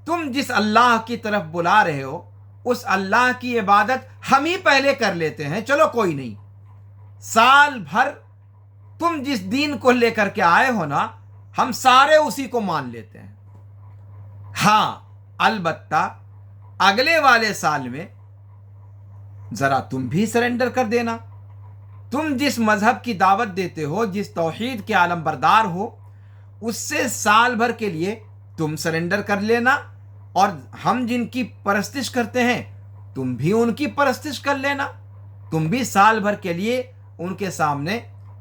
تم جس اللہ کی طرف بلا رہے ہو، اس اللہ کی عبادت ہم ہی پہلے کر لیتے ہیں، چلو کوئی نہیں، سال بھر تم جس دین کو لے کر کے آئے ہو نا، ہم سارے اسی کو مان لیتے ہیں۔ ہاں البتہ اگلے والے سال میں ذرا تم بھی سرنڈر کر دینا، تم جس مذہب کی دعوت دیتے ہو، جس توحید کے عالم بردار ہو، اس سے سال بھر کے لیے تم سرنڈر کر لینا، اور ہم جن کی پرستش کرتے ہیں تم بھی ان کی پرستش کر لینا، تم بھی سال بھر کے لیے ان کے سامنے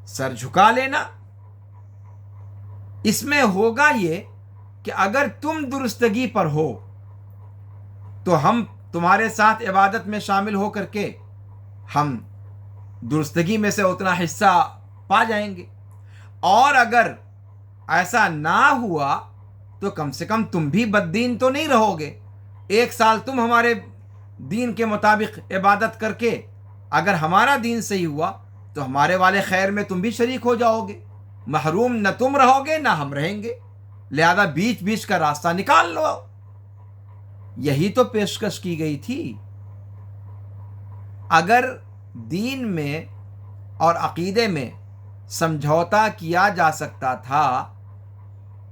سر جھکا لینا۔ اس میں ہوگا یہ کہ اگر تم درستگی پر ہو تو ہم تمہارے ساتھ عبادت میں شامل ہو کر کے ہم درستگی میں سے اتنا حصہ پا جائیں گے، اور اگر ایسا نہ ہوا تو کم سے کم تم بھی بد دین تو نہیں رہو گے۔ ایک سال تم ہمارے دین کے مطابق عبادت کر کے اگر ہمارا دین صحیح ہوا تو ہمارے والے خیر میں تم بھی شریک ہو جاؤ گے، محروم نہ تم رہو گے نہ ہم رہیں گے، لہذا بیچ بیچ کا راستہ نکال لو۔ یہی تو پیشکش کی گئی تھی۔ اگر دین میں اور عقیدے میں سمجھوتا کیا جا سکتا تھا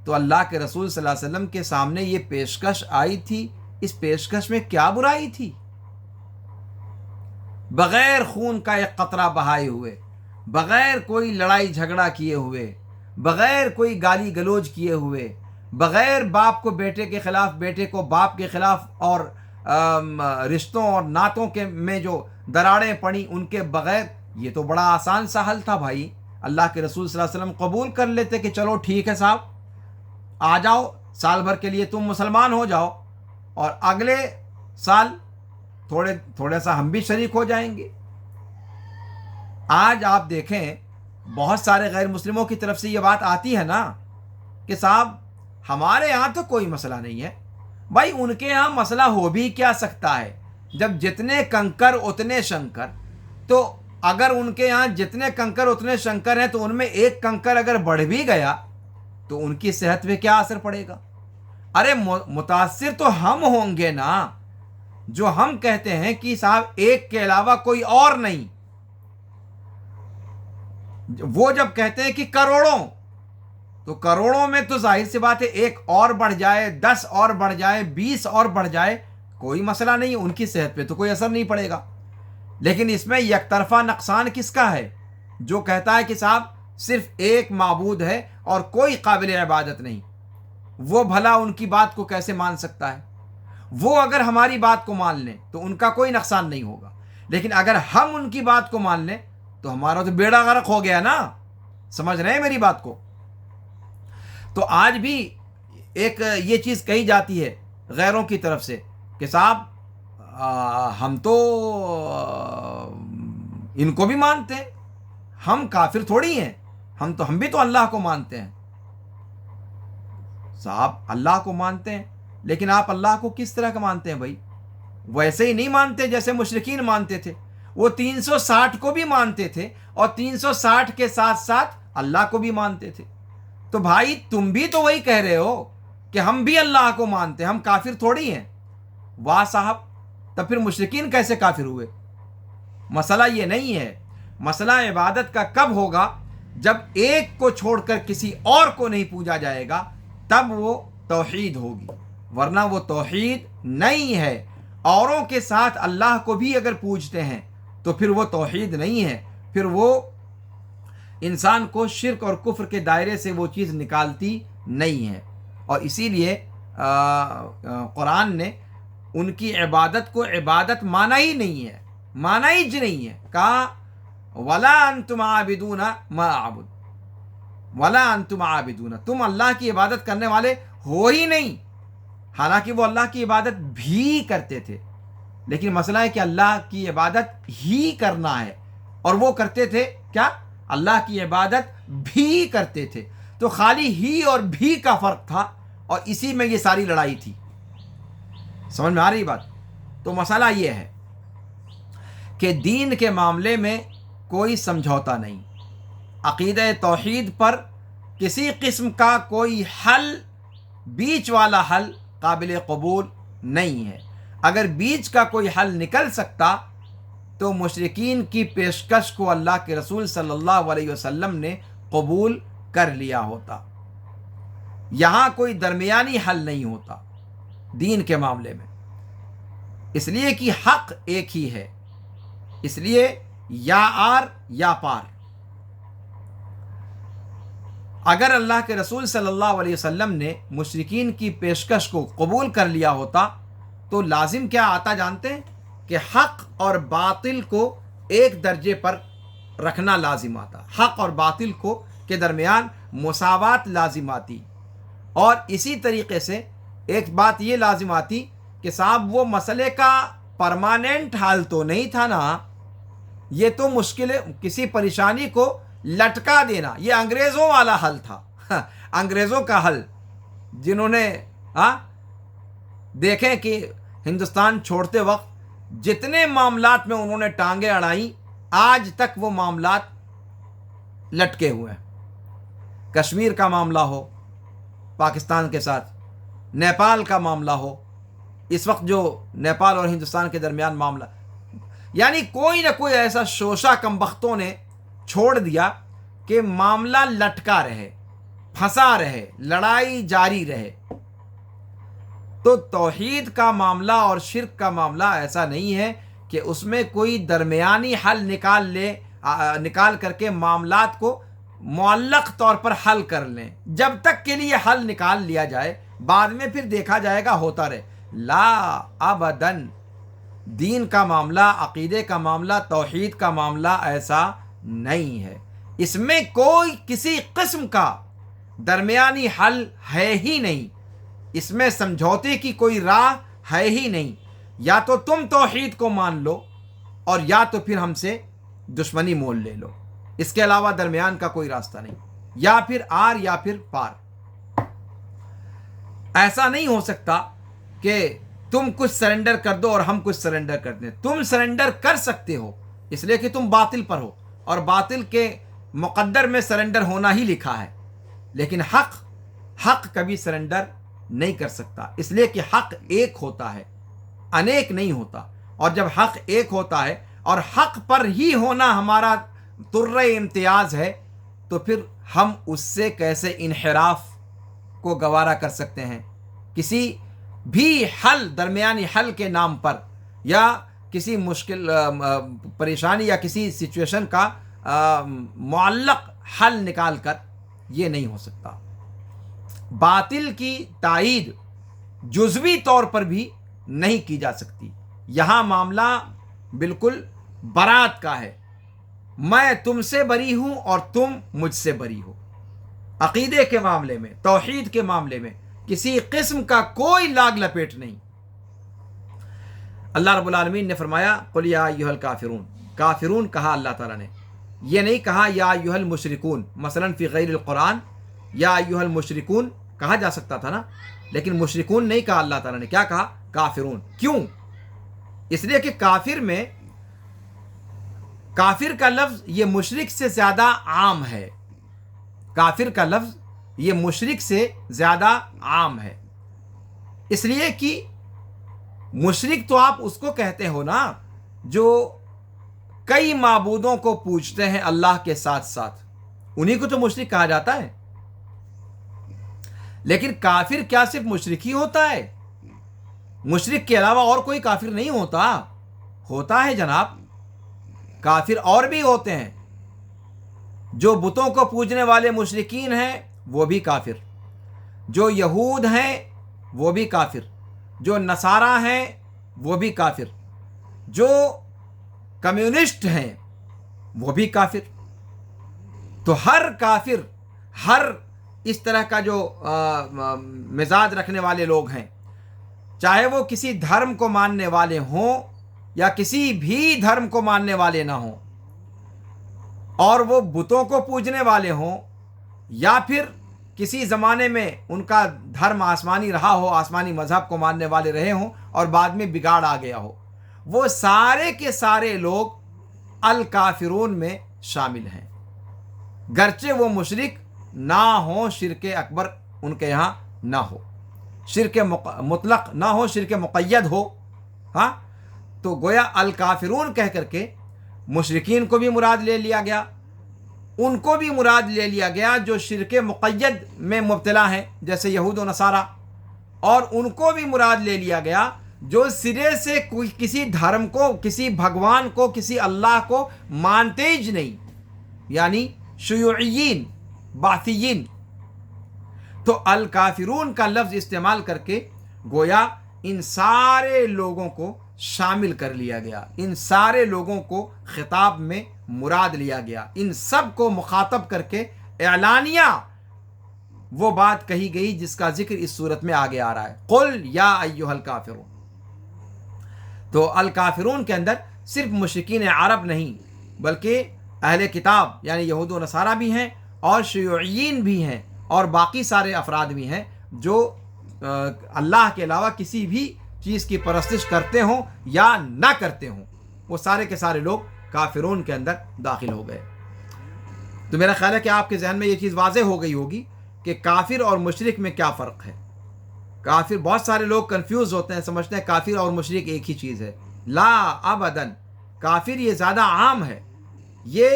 تو اللہ کے رسول صلی اللہ علیہ وسلم کے سامنے یہ پیشکش آئی تھی، اس پیشکش میں کیا برائی تھی؟ بغیر خون کا ایک قطرہ بہائے ہوئے، بغیر کوئی لڑائی جھگڑا کیے ہوئے، بغیر کوئی گالی گلوچ کیے ہوئے، بغیر باپ کو بیٹے کے خلاف، بیٹے کو باپ کے خلاف، اور رشتوں اور نعتوں کے میں جو دراڑیں پڑیں ان کے بغیر، یہ تو بڑا آسان سا حل تھا بھائی۔ اللہ کے رسول صلی اللہ علیہ وسلم قبول کر لیتے کہ چلو ٹھیک ہے صاحب، آ جاؤ، سال بھر کے لیے تم مسلمان ہو جاؤ، اور اگلے سال تھوڑے سا ہم بھی شریک ہو جائیں گے۔ آج آپ دیکھیں بہت سارے غیر مسلموں کی طرف سے یہ بات آتی ہے نا کہ صاحب ہمارے یہاں تو کوئی مسئلہ نہیں ہے۔ بھائی ان کے یہاں مسئلہ ہو بھی کیا سکتا ہے جب جتنے کنکر اتنے شنکر؟ تو اگر ان کے یہاں جتنے کنکر اتنے شنکر ہیں تو ان میں ایک کنکر اگر بڑھ بھی گیا تو ان کی صحت پہ کیا اثر پڑے گا؟ ارے متاثر تو ہم ہوں گے نا، جو ہم کہتے ہیں کہ صاحب ایک کے علاوہ کوئی اور نہیں۔ وہ جب کہتے ہیں کہ کروڑوں، تو کروڑوں میں تو ظاہر سی بات ہے ایک اور بڑھ جائے، 10 اور بڑھ جائے، 20 اور بڑھ جائے، کوئی مسئلہ نہیں، ان کی صحت پہ تو کوئی اثر نہیں پڑے گا۔ لیکن اس میں یک طرفہ نقصان کس کا ہے؟ جو کہتا ہے کہ صاحب صرف ایک معبود ہے اور کوئی قابل عبادت نہیں، وہ بھلا ان کی بات کو کیسے مان سکتا ہے؟ وہ اگر ہماری بات کو مان لیں تو ان کا کوئی نقصان نہیں ہوگا، لیکن اگر ہم ان کی بات کو مان لیں تو ہمارا تو بیڑا غرق ہو گیا نا۔ سمجھ رہے ہیں میری بات کو؟ تو آج بھی ایک یہ چیز کہی جاتی ہے غیروں کی طرف سے کہ صاحب ہم تو ان کو بھی مانتے ہیں، ہم کافر تھوڑی ہیں، ہم بھی تو اللہ کو مانتے ہیں۔ صاحب اللہ کو مانتے ہیں، لیکن آپ اللہ کو کس طرح کا مانتے ہیں بھائی؟ ویسے ہی نہیں مانتے جیسے مشرکین مانتے تھے، وہ 360 کو بھی مانتے تھے اور 360 کے ساتھ ساتھ اللہ کو بھی مانتے تھے۔ تو بھائی تم بھی تو وہی کہہ رہے ہو کہ ہم بھی اللہ کو مانتے ہیں، ہم کافر تھوڑی ہیں۔ واہ صاحب، تب پھر مشرکین کیسے کافر ہوئے؟ مسئلہ یہ نہیں ہے۔ مسئلہ عبادت کا کب ہوگا؟ جب ایک کو چھوڑ کر کسی اور کو نہیں پوجا جائے گا، تب وہ توحید ہوگی، ورنہ وہ توحید نہیں ہے۔ اوروں کے ساتھ اللہ کو بھی اگر پوجتے ہیں تو پھر وہ توحید نہیں ہے، پھر وہ انسان کو شرک اور کفر کے دائرے سے وہ چیز نکالتی نہیں ہے۔ اور اسی لیے قرآن نے ان کی عبادت کو عبادت مانا ہی نہیں ہے، مانا ہی نہیں ہے، کہا وَلَا أَنْتُمْ عَابِدُونَ مَا أَعْبُدُ، وَلَا أَنْتُمْ عَابِدُونَ، تم اللہ کی عبادت کرنے والے ہو ہی نہیں۔ حالانکہ وہ اللہ کی عبادت بھی کرتے تھے، لیکن مسئلہ ہے کہ اللہ کی عبادت ہی کرنا ہے، اور وہ کرتے تھے کیا؟ اللہ کی عبادت بھی کرتے تھے۔ تو خالی ہی اور بھی کا فرق تھا، اور اسی میں یہ ساری لڑائی تھی۔ سمجھ میں آ رہی بات؟ تو مسئلہ یہ ہے کہ دین کے معاملے میں کوئی سمجھوتا نہیں، عقیدہ توحید پر کسی قسم کا کوئی حل، بیچ والا حل قابل قبول نہیں ہے۔ اگر بیچ کا کوئی حل نکل سکتا تو مشرکین کی پیشکش کو اللہ کے رسول صلی اللہ علیہ وسلم نے قبول کر لیا ہوتا۔ یہاں کوئی درمیانی حل نہیں ہوتا دین کے معاملے میں، اس لیے کہ حق ایک ہی ہے، اس لیے یا آر یا پار۔ اگر اللہ کے رسول صلی اللہ علیہ وسلم نے مشرکین کی پیشکش کو قبول کر لیا ہوتا تو لازم کیا آتا جانتے ہیں؟ کہ حق اور باطل کو ایک درجے پر رکھنا لازم آتا، حق اور باطل کو کے درمیان مساوات لازم آتی، اور اسی طریقے سے ایک بات یہ لازم آتی کہ صاحب وہ مسئلے کا پرماننٹ حل تو نہیں تھا نا، یہ تو مشکل، کسی پریشانی کو لٹکا دینا، یہ انگریزوں والا حل تھا، انگریزوں کا حل، جنہوں نے دیکھیں کہ ہندوستان چھوڑتے وقت جتنے معاملات میں انہوں نے ٹانگیں اڑائیں، آج تک وہ معاملات لٹکے ہوئے ہیں۔ کشمیر کا معاملہ ہو پاکستان کے ساتھ، نیپال کا معاملہ ہو، اس وقت جو نیپال اور ہندوستان کے درمیان معاملہ، یعنی کوئی نہ کوئی ایسا شوشہ کمبختوں نے چھوڑ دیا کہ معاملہ لٹکا رہے، پھنسا رہے، لڑائی جاری رہے۔ تو توحید کا معاملہ اور شرک کا معاملہ ایسا نہیں ہے کہ اس میں کوئی درمیانی حل نکال کر کے معاملات کو معلق طور پر حل کر لیں۔ جب تک کے لیے حل نکال لیا جائے، بعد میں پھر دیکھا جائے گا، ہوتا رہے۔ لا ابداً، دین کا معاملہ، عقیدے کا معاملہ، توحید کا معاملہ ایسا نہیں ہے، اس میں کوئی کسی قسم کا درمیانی حل ہے ہی نہیں، اس میں سمجھوتے کی کوئی راہ ہے ہی نہیں۔ یا تو تم توحید کو مان لو اور یا تو پھر ہم سے دشمنی مول لے لو، اس کے علاوہ درمیان کا کوئی راستہ نہیں، یا پھر آر یا پھر پار۔ ایسا نہیں ہو سکتا کہ تم کچھ سرنڈر کر دو اور ہم کچھ سرنڈر کر دیں۔ تم سرنڈر کر سکتے ہو اس لیے کہ تم باطل پر ہو، اور باطل کے مقدر میں سرنڈر ہونا ہی لکھا ہے، لیکن حق کبھی سرنڈر نہیں کر سکتا، اس لیے کہ حق ایک ہوتا ہے، انیک نہیں ہوتا۔ اور جب حق ایک ہوتا ہے اور حق پر ہی ہونا ہمارا طرۂ امتیاز ہے، تو پھر ہم اس سے کیسے انحراف کو گوارا کر سکتے ہیں؟ کسی بھی حل، درمیانی حل کے نام پر، یا کسی مشکل پریشانی یا کسی سچویشن کا معلق حل نکال کر یہ نہیں ہو سکتا۔ باطل کی تائید جزوی طور پر بھی نہیں کی جا سکتی۔ یہاں معاملہ بالکل برات کا ہے، میں تم سے بری ہوں اور تم مجھ سے بری ہو۔ عقیدے کے معاملے میں، توحید کے معاملے میں کسی قسم کا کوئی لاگ لپیٹ نہیں۔ اللہ رب العالمین نے فرمایا قل یا ایھا الکافرون، کافرون کہا اللہ تعالیٰ نے، یہ نہیں کہا یا ایھا المشرکون۔ مثلا فی غیر القرآن یا ایھا المشرکون کہا جا سکتا تھا نا، لیکن مشرکون نہیں کہا اللہ تعالیٰ نے، کیا کہا؟ کافرون۔ کیوں؟ اس لیے کہ کافر میں، کافر کا لفظ یہ مشرک سے زیادہ عام ہے، کافر کا لفظ یہ مشرک سے زیادہ عام ہے۔ اس لیے کہ مشرک تو آپ اس کو کہتے ہو نا جو کئی معبودوں کو پوجتے ہیں اللہ کے ساتھ ساتھ، انہی کو تو مشرک کہا جاتا ہے۔ لیکن کافر کیا صرف مشرک ہی ہوتا ہے؟ مشرک کے علاوہ اور کوئی کافر نہیں ہوتا؟ ہوتا ہے جناب، کافر اور بھی ہوتے ہیں۔ جو بتوں کو پوجنے والے مشرکین ہیں وہ بھی کافر، جو یہود ہیں وہ بھی کافر، جو نصارہ ہیں وہ بھی کافر، جو کمیونسٹ ہیں وہ بھی کافر۔ تو ہر کافر، ہر اس طرح کا جو مزاج رکھنے والے لوگ ہیں، چاہے وہ کسی دھرم کو ماننے والے ہوں یا کسی بھی دھرم کو ماننے والے نہ ہوں، اور وہ بتوں کو پوجنے والے ہوں یا پھر کسی زمانے میں ان کا دھرم آسمانی رہا ہو، آسمانی مذہب کو ماننے والے رہے ہوں اور بعد میں بگاڑ آ گیا ہو، وہ سارے کے سارے لوگ الکافرون میں شامل ہیں، گرچہ وہ مشرک نہ ہوں، شرک اکبر ان کے یہاں نہ ہو، شرک مطلق نہ ہو، شرک مقید ہو۔ ہاں، تو گویا الکافرون کہہ کر کے مشرکین کو بھی مراد لے لیا گیا، ان کو بھی مراد لے لیا گیا جو شرک مقید میں مبتلا ہیں جیسے یہود و نصارہ، اور ان کو بھی مراد لے لیا گیا جو سرے سے کوئی کسی دھرم کو، کسی بھگوان کو، کسی اللہ کو مانتے ہی نہیں، یعنی شیوعیین، بعثیین۔ تو الکافرون کا لفظ استعمال کر کے گویا ان سارے لوگوں کو شامل کر لیا گیا، ان سارے لوگوں کو خطاب میں مراد لیا گیا، ان سب کو مخاطب کر کے اعلانیہ وہ بات کہی گئی جس کا ذکر اس صورت میں آگے آ رہا ہے، قل یا ایھا الکافرون۔ تو الکافرون کے اندر صرف مشرکین عرب نہیں بلکہ اہل کتاب یعنی یہود و نصارہ بھی ہیں اور شیوعیین بھی ہیں اور باقی سارے افراد بھی ہیں جو اللہ کے علاوہ کسی بھی چیز کی پرستش کرتے ہوں یا نہ کرتے ہوں، وہ سارے کے سارے لوگ کافرون کے اندر داخل ہو گئے۔ تو میرا خیال ہے کہ آپ کے ذہن میں یہ چیز واضح ہو گئی ہوگی کہ کافر اور مشرک میں کیا فرق ہے۔ کافر، بہت سارے لوگ کنفیوز ہوتے ہیں، سمجھتے ہیں کافر اور مشرک ایک ہی چیز ہے۔ لا ابداً، کافر یہ زیادہ عام ہے، یہ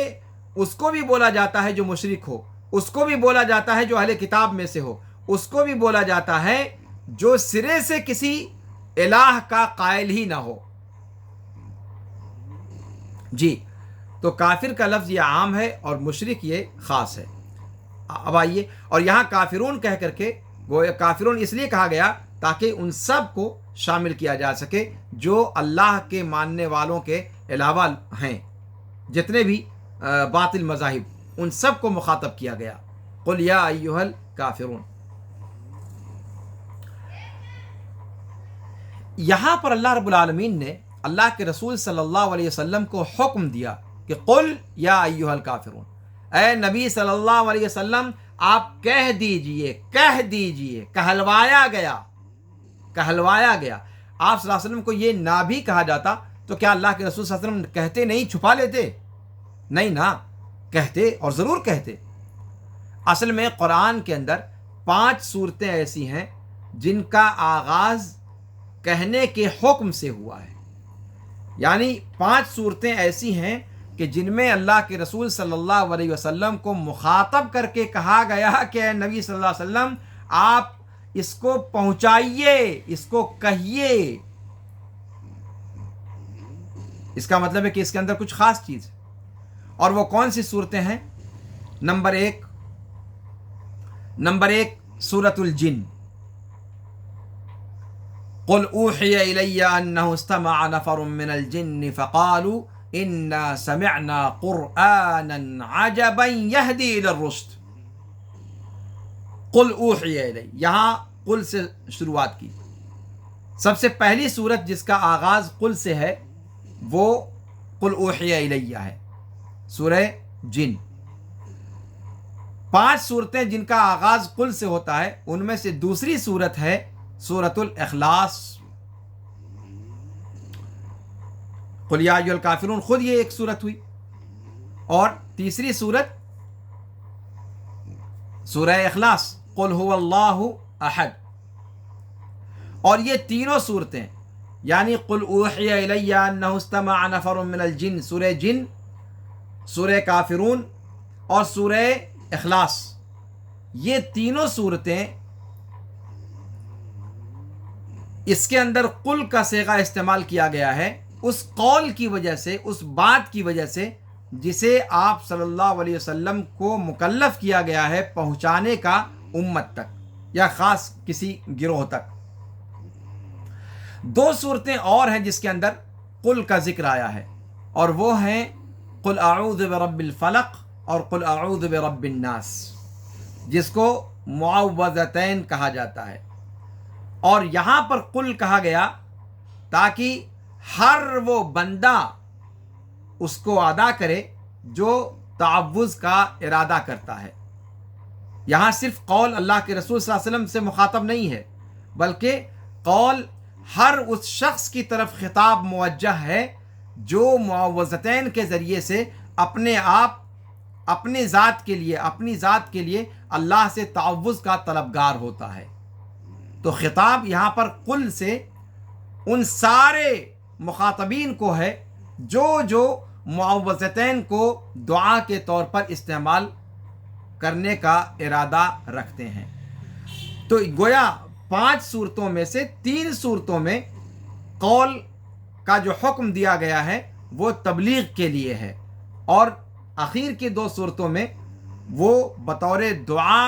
اس کو بھی بولا جاتا ہے جو مشرک ہو، اس کو بھی بولا جاتا ہے جو اہل کتاب میں سے ہو، اس کو بھی بولا جاتا ہے جو سرے سے کسی الہ کا قائل ہی نہ ہو۔ جی، تو کافر کا لفظ یہ عام ہے اور مشرک یہ خاص ہے۔ اب آئیے، اور یہاں کافرون کہہ کر کے گویا کافرون اس لیے کہا گیا تاکہ ان سب کو شامل کیا جا سکے جو اللہ کے ماننے والوں کے علاوہ ہیں، جتنے بھی باطل مذاہب، ان سب کو مخاطب کیا گیا۔ قل یا ایھا الکافرون۔ یہاں پر اللہ رب العالمین نے اللہ کے رسول صلی اللہ علیہ وسلم کو حکم دیا کہ قل یا ایھا الکافرون، اے نبی صلی اللہ علیہ وسلم آپ کہہ دیجئے، کہہ دیجئے، کہلوایا گیا، کہلوایا گیا۔ آپ صلی اللہ علیہ وسلم کو یہ نہ بھی کہا جاتا تو کیا اللہ کے رسول صلی اللہ علیہ وسلم کہتے نہیں، چھپا لیتے؟ نہیں نا، کہتے اور ضرور کہتے۔ اصل میں قرآن کے اندر 5 صورتیں ایسی ہیں جن کا آغاز کہنے کے حکم سے ہوا ہے، یعنی 5 صورتیں ایسی ہیں کہ جن میں اللہ کے رسول صلی اللہ علیہ وسلم کو مخاطب کر کے کہا گیا کہ اے نبی صلی اللہ علیہ وسلم آپ اس کو پہنچائیے، اس کو کہیے۔ اس کا مطلب ہے کہ اس کے اندر کچھ خاص چیز ہے۔ اور وہ کون سی صورتیں ہیں؟ نمبر 1، نمبر 1 سورۃ الجن، قل اوحی الی انہ استمع نفر من الجن فقالوا انا سمعنا قرآنا عجبا یہدی الی الرشد۔ قل اوحی الی، یہاں قل سے شروعات کی۔ سب سے پہلی سورت جس کا آغاز قل سے ہے وہ قل اوحی الی ہے، سورہ جن۔ 5 صورتیں جن کا آغاز قل سے ہوتا ہے، ان میں سے دوسری صورت ہے سورۃ الاخلاص۔ قل یا ایھا الکافرون خود یہ ایک صورت ہوئی، اور تیسری صورت سورہ اخلاص، قل هو اللہ احد۔ اور یہ تینوں صورتیں یعنی قل اوحی الی انہ استمع نفر من الجن، سورہ جن، سورہ کافرون اور سورہ اخلاص، یہ تینوں صورتیں اس کے اندر قل کا صیغہ استعمال کیا گیا ہے اس قول کی وجہ سے، اس بات کی وجہ سے جسے آپ صلی اللہ علیہ وسلم کو مکلف کیا گیا ہے پہنچانے کا امت تک یا خاص کسی گروہ تک۔ 2 صورتیں اور ہیں جس کے اندر قل کا ذکر آیا ہے، اور وہ ہیں قل اعوذ برب الفلق اور قل اعوذ برب الناس، جس کو معوذتین کہا جاتا ہے۔ اور یہاں پر قل کہا گیا تاکہ ہر وہ بندہ اس کو ادا کرے جو تعوذ کا ارادہ کرتا ہے۔ یہاں صرف قول اللہ کے رسول صلی اللہ علیہ وسلم سے مخاطب نہیں ہے، بلکہ قول ہر اس شخص کی طرف خطاب موجہ ہے جو معوذتین کے ذریعے سے اپنے آپ، اپنی ذات کے لیے اللہ سے تعوذ کا طلبگار ہوتا ہے۔ تو خطاب یہاں پر قل سے ان سارے مخاطبین کو ہے جو معوذتین کو دعا کے طور پر استعمال کرنے کا ارادہ رکھتے ہیں۔ تو گویا 5 صورتوں میں سے 3 صورتوں میں قول کا جو حکم دیا گیا ہے وہ تبلیغ کے لیے ہے، اور اخیر کی 2 صورتوں میں وہ بطور دعا،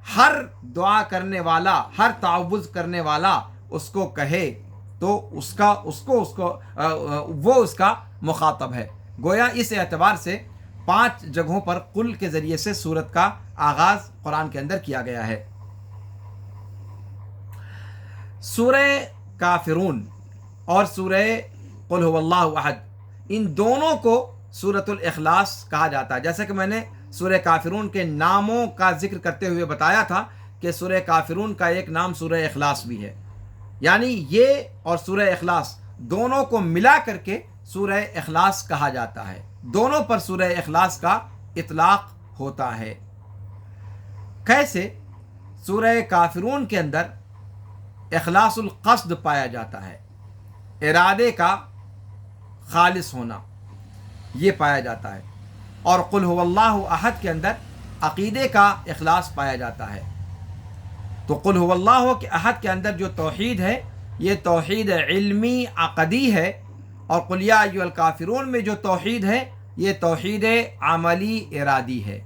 ہر دعا کرنے والا، ہر تعوذ کرنے والا اس کو کہے تو وہ اس کا مخاطب ہے۔ گویا اس اعتبار سے 5 جگہوں پر قل کے ذریعے سے سورت کا آغاز قرآن کے اندر کیا گیا ہے۔ سورہ کافرون اور سورہ قل هو اللہ احد، ان دونوں کو سورۃ الاخلاص کہا جاتا ہے۔ جیسا کہ میں نے سورہ کافرون کے ناموں کا ذکر کرتے ہوئے بتایا تھا کہ سورہ کافرون کا ایک نام سورہ اخلاص بھی ہے، یعنی یہ اور سورہ اخلاص دونوں کو ملا کر کے سورہ اخلاص کہا جاتا ہے، دونوں پر سورہ اخلاص کا اطلاق ہوتا ہے۔ کیسے؟ سورہ کافرون کے اندر اخلاص القصد پایا جاتا ہے، ارادے کا خالص ہونا یہ پایا جاتا ہے، اور قل هو اللہ احد کے اندر عقیدے کا اخلاص پایا جاتا ہے۔ تو قل هو اللہ احد کے اندر جو توحید ہے یہ توحید علمی عقدی ہے، اور قل یا ایھا الکافرون میں جو توحید ہے یہ توحید عملی ارادی ہے،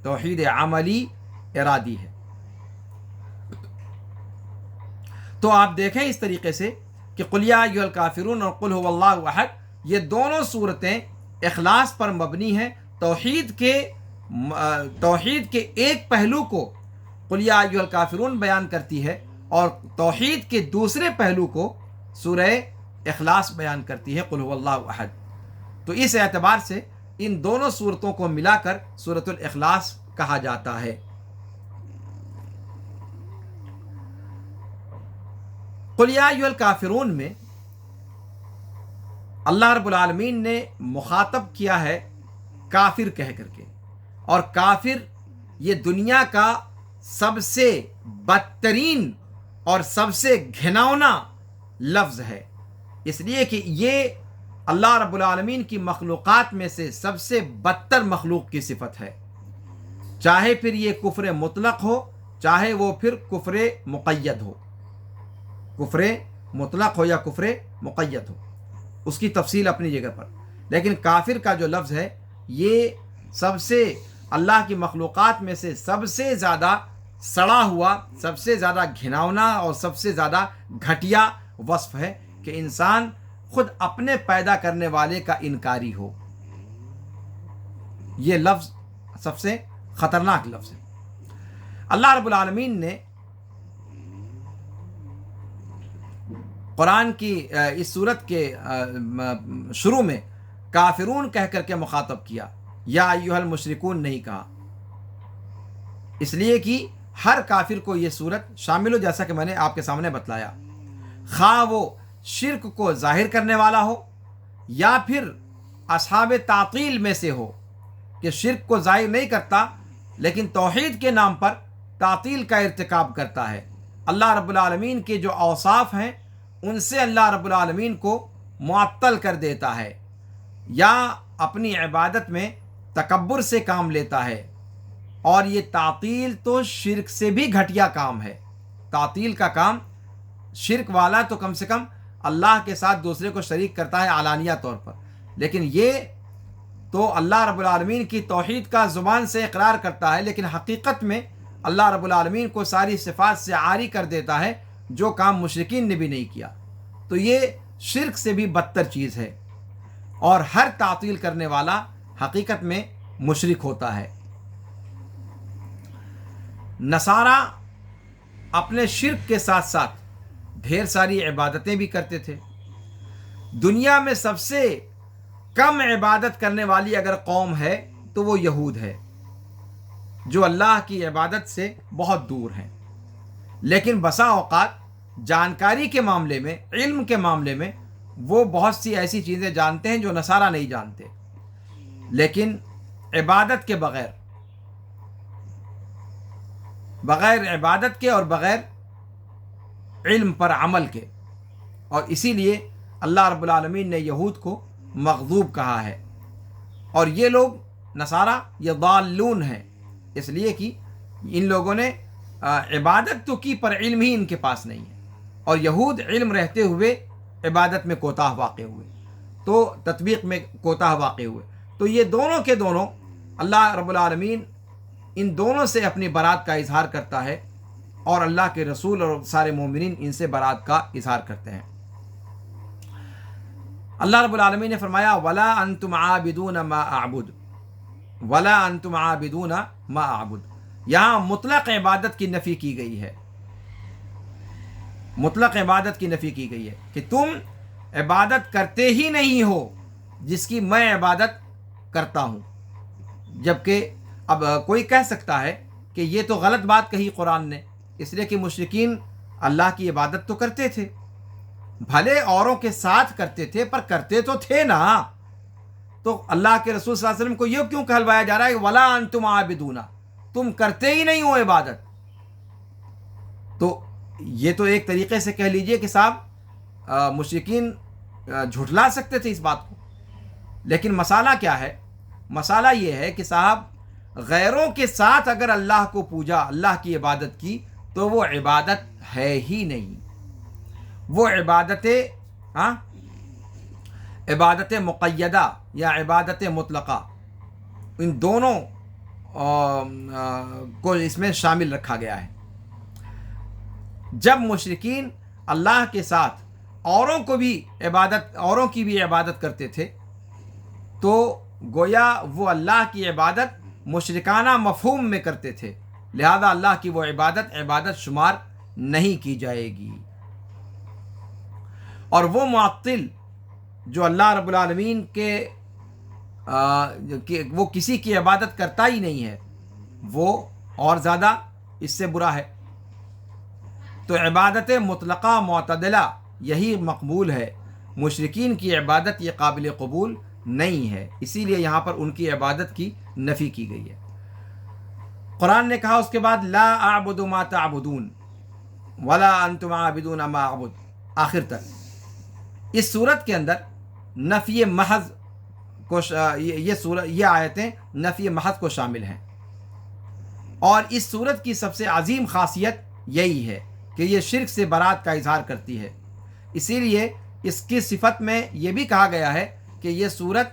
توحید عملی ارادی ہے۔ تو آپ دیکھیں اس طریقے سے کہ قل یا ایھا الکافرون اور قل هو اللہ احد یہ دونوں صورتیں اخلاص پر مبنی ہیں، توحید کے ایک پہلو کو قل یا ایھا الکافرون بیان کرتی ہے، اور توحید کے دوسرے پہلو کو سورہ اخلاص بیان کرتی ہے، قل هو اللہ احد۔ تو اس اعتبار سے ان دونوں صورتوں کو ملا کر سورۃ الاخلاص کہا جاتا ہے۔ قل یا ایھا الکافرون میں اللہ رب العالمین نے مخاطب کیا ہے کافر کہہ کر کے، اور کافر یہ دنیا کا سب سے بدترین اور سب سے گھناؤنا لفظ ہے، اس لیے کہ یہ اللہ رب العالمین کی مخلوقات میں سے سب سے بدتر مخلوق کی صفت ہے، چاہے پھر یہ کفر مطلق ہو، چاہے وہ پھر کفر مقید ہو، کفر مطلق ہو یا کفر مقید ہو، اس کی تفصیل اپنی جگہ پر، لیکن کافر کا جو لفظ ہے یہ سب سے اللہ کی مخلوقات میں سے سب سے زیادہ سڑا ہوا، سب سے زیادہ گھناؤنا اور سب سے زیادہ گھٹیا وصف ہے کہ انسان خود اپنے پیدا کرنے والے کا انکاری ہو۔ یہ لفظ سب سے خطرناک لفظ ہے۔ اللہ رب العالمین نے قرآن کی اس صورت کے شروع میں کافرون کہہ کر کے مخاطب کیا، یا ایھا المشرکون نہیں کہا، اس لیے کہ ہر کافر کو یہ صورت شامل ہو، جیسا کہ میں نے آپ کے سامنے بتلایا، خواہ وہ شرک کو ظاہر کرنے والا ہو یا پھر اصحاب تعطیل میں سے ہو کہ شرک کو ظاہر نہیں کرتا لیکن توحید کے نام پر تعطیل کا ارتکاب کرتا ہے۔ اللہ رب العالمین کے جو اوصاف ہیں ان سے اللہ رب العالمین کو معطل کر دیتا ہے، یا اپنی عبادت میں تکبر سے کام لیتا ہے، اور یہ تعطیل تو شرک سے بھی گھٹیا کام ہے۔ تعطیل کا کام شرک والا تو کم سے کم اللہ کے ساتھ دوسرے کو شریک کرتا ہے علانیہ طور پر، لیکن یہ تو اللہ رب العالمین کی توحید کا زبان سے اقرار کرتا ہے لیکن حقیقت میں اللہ رب العالمین کو ساری صفات سے عاری کر دیتا ہے، جو کام مشرکین نے بھی نہیں کیا۔ تو یہ شرک سے بھی بدتر چیز ہے، اور ہر تعطیل کرنے والا حقیقت میں مشرک ہوتا ہے۔ نصارہ اپنے شرک کے ساتھ ساتھ ڈھیر ساری عبادتیں بھی کرتے تھے۔ دنیا میں سب سے کم عبادت کرنے والی اگر قوم ہے تو وہ یہود ہے، جو اللہ کی عبادت سے بہت دور ہیں، لیکن بسا اوقات جانکاری کے معاملے میں، علم کے معاملے میں وہ بہت سی ایسی چیزیں جانتے ہیں جو نصارہ نہیں جانتے، لیکن عبادت کے بغیر عبادت کے اور بغیر علم پر عمل کے، اور اسی لیے اللہ رب العالمین نے یہود کو مغضوب کہا ہے، اور یہ لوگ نصارہ یہ ضالون ہیں، اس لیے کہ ان لوگوں نے عبادت تو کی پر علم ہی ان کے پاس نہیں ہے، اور یہود علم رہتے ہوئے عبادت میں کوتاہ واقع ہوئے، تو تطبیق میں کوتاہ واقع ہوئے۔ تو یہ دونوں کے دونوں اللہ رب العالمین ان دونوں سے اپنی برات کا اظہار کرتا ہے، اور اللہ کے رسول اور سارے مومنین ان سے برات کا اظہار کرتے ہیں۔ اللہ رب العالمین نے فرمایا وَلَا أَنْتُمْ عَابِدُونَ مَا أَعْبُدُ وَلَا أَنْتُمْ عَابِدُونَ مَا أَعْبُدُ، یہاں مطلق عبادت کی نفی کی گئی ہے، مطلق عبادت کی نفی کی گئی ہے کہ تم عبادت کرتے ہی نہیں ہو جس کی میں عبادت کرتا ہوں۔ جبکہ اب کوئی کہہ سکتا ہے کہ یہ تو غلط بات کہی قرآن نے، اس لیے کہ مشرکین اللہ کی عبادت تو کرتے تھے، بھلے اوروں کے ساتھ کرتے تھے پر کرتے تو تھے نا، تو اللہ کے رسول صلی اللہ علیہ وسلم کو یہ کیوں کہلوایا جا رہا ہے وَلَا أَنْتُمْ عَابِدُونَ، تم کرتے ہی نہیں ہو عبادت؟ تو یہ تو ایک طریقے سے کہہ لیجئے کہ صاحب مشرکین جھٹلا سکتے تھے اس بات کو، لیکن مسئلہ کیا ہے؟ مسئلہ یہ ہے کہ صاحب غیروں کے ساتھ اگر اللہ کو پوجا، اللہ کی عبادت کی، تو وہ عبادت ہے ہی نہیں۔ وہ عبادت مقیدہ یا عبادت مطلقہ، ان دونوں کو اس میں شامل رکھا گیا ہے۔ جب مشرکین اللہ کے ساتھ اوروں کی بھی عبادت کرتے تھے تو گویا وہ اللہ کی عبادت مشرکانہ مفہوم میں کرتے تھے، لہذا اللہ کی وہ عبادت شمار نہیں کی جائے گی۔ اور وہ معطل جو اللہ رب العالمین وہ کسی کی عبادت کرتا ہی نہیں ہے، وہ اور زیادہ اس سے برا ہے۔ تو عبادت مطلقہ معتدلہ یہی مقبول ہے، مشرکین کی عبادت یہ قابل قبول نہیں ہے، اسی لیے یہاں پر ان کی عبادت کی نفی کی گئی ہے۔ قرآن نے کہا اس کے بعد لا اعبد ما تعبدون ولا انتم عابدون ما اعبد، آخر تک اس صورت کے اندر نفی محض کو یہ آیتیں نفی محض کو شامل ہیں، اور اس صورت کی سب سے عظیم خاصیت یہی ہے کہ یہ شرک سے برات کا اظہار کرتی ہے، اسی لیے اس کی صفت میں یہ بھی کہا گیا ہے کہ یہ صورت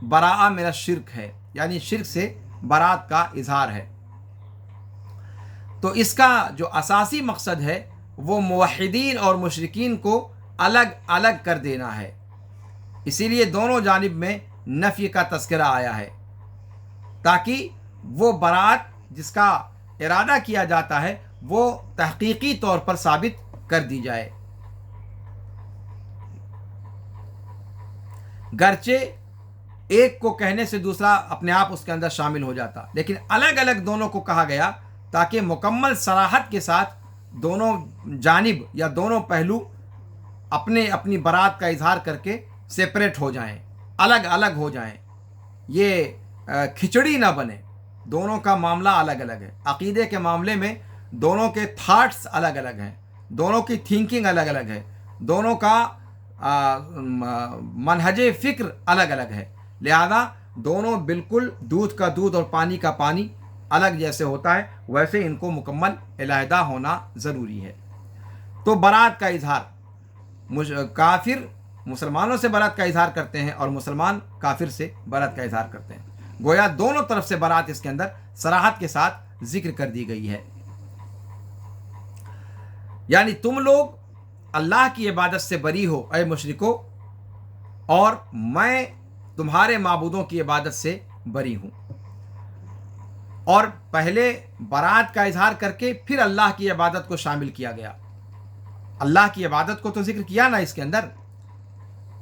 براء من الشرک ہے، یعنی شرک سے برات کا اظہار ہے۔ تو اس کا جو اساسی مقصد ہے وہ موحدین اور مشرکین کو الگ الگ کر دینا ہے، اسی لیے دونوں جانب میں نفی کا تذکرہ آیا ہے، تاکہ وہ برات جس کا ارادہ کیا جاتا ہے وہ تحقیقی طور پر ثابت کر دی جائے۔ گرچہ ایک کو کہنے سے دوسرا اپنے آپ اس کے اندر شامل ہو جاتا، لیکن الگ الگ دونوں کو کہا گیا تاکہ مکمل صراحت کے ساتھ دونوں جانب یا دونوں پہلو اپنی برات کا اظہار کر کے سپریٹ ہو جائیں، الگ الگ ہو جائیں، یہ کھچڑی نہ بنے۔ دونوں کا معاملہ الگ الگ ہے، عقیدے کے معاملے میں دونوں کے تھاٹس الگ الگ ہیں، دونوں کی تھنکنگ الگ الگ ہے، دونوں کا منہج فکر الگ الگ ہے، لہذا دونوں بالکل دودھ کا دودھ اور پانی کا پانی الگ جیسے ہوتا ہے ویسے ان کو مکمل علیحدہ ہونا ضروری ہے۔ تو برات کا اظہار، کافر مسلمانوں سے برات کا اظہار کرتے ہیں اور مسلمان کافر سے برات کا اظہار کرتے ہیں، گویا دونوں طرف سے برات اس کے اندر صراحت کے ساتھ ذکر کر دی گئی ہے۔ یعنی تم لوگ اللہ کی عبادت سے بری ہو اے مشرکو، اور میں تمہارے معبودوں کی عبادت سے بری ہوں۔ اور پہلے برات کا اظہار کر کے پھر اللہ کی عبادت کو شامل کیا گیا۔ اللہ کی عبادت کو تو ذکر کیا نا اس کے اندر،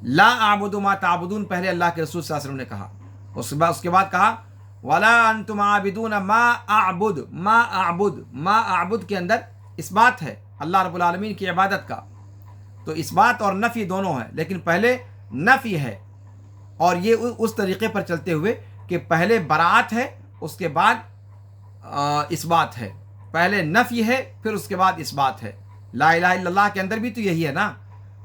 لا اعبد ما تعبدون پہلے اللہ کے رسول صلی اللہ علیہ وسلم نے کہا، اس کے بعد کہا ولا انتم عابدون ما اعبد، ما اعبد کے اندر اس بات ہے اللہ رب العالمین کی عبادت کا، تو اس بات اور نفی دونوں ہے، لیکن پہلے نفی ہے، اور یہ اس طریقے پر چلتے ہوئے کہ پہلے برات ہے اس کے بعد اس بات ہے، پہلے نفی ہے پھر اس کے بعد اس بات ہے۔ لا الہ الا اللہ کے اندر بھی تو یہی ہے نا،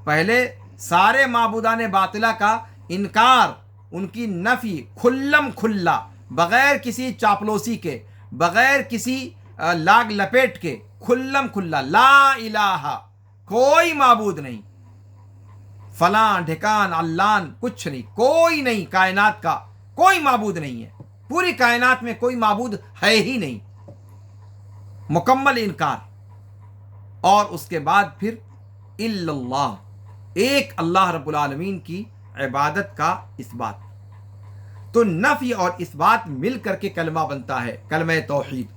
پہلے سارے معبودان باطلہ کا انکار، ان کی نفی کھلم کھلا، بغیر کسی چاپلوسی کے، بغیر کسی لاگ لپیٹ کے، کھلم کھلا، لا الہ، کوئی معبود نہیں، فلاں ڈھکان علان کچھ نہیں، کوئی نہیں، کائنات کا کوئی معبود نہیں ہے، پوری کائنات میں کوئی معبود ہے ہی نہیں، مکمل انکار۔ اور اس کے بعد پھر الا اللہ، ایک اللہ رب العالمین کی عبادت کا اس بات، تو نفی اور اس بات مل کر کے کلمہ بنتا ہے، کلمہ توحید۔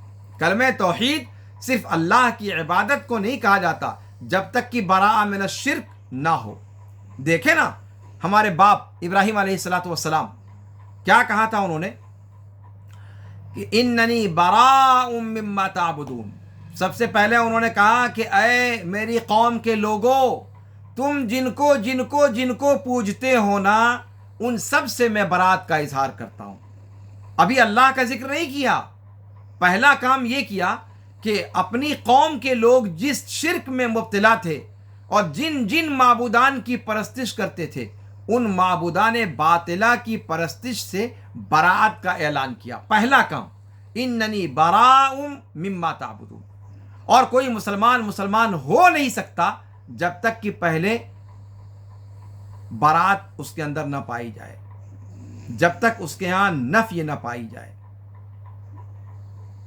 کلمہ توحید صرف اللہ کی عبادت کو نہیں کہا جاتا جب تک کہ براء من الشرک نہ ہو۔ دیکھیں نا ہمارے باپ ابراہیم علیہ السلام کیا کہا تھا انہوں نے کہ اننی براء مما تعبدون، سب سے پہلے انہوں نے کہا کہ اے میری قوم کے لوگوں، تم جن کو پوجتے ہو نا، ان سب سے میں برات کا اظہار کرتا ہوں۔ ابھی اللہ کا ذکر نہیں کیا، پہلا کام یہ کیا کہ اپنی قوم کے لوگ جس شرک میں مبتلا تھے اور جن معبودان کی پرستش کرتے تھے، ان معبودان باطلہ کی پرستش سے برات کا اعلان کیا، پہلا کام، اننی براء مما تعبدون۔ اور کوئی مسلمان ہو نہیں سکتا جب تک کہ پہلے برات اس کے اندر نہ پائی جائے، جب تک اس کے ہاں نفی نہ پائی جائے۔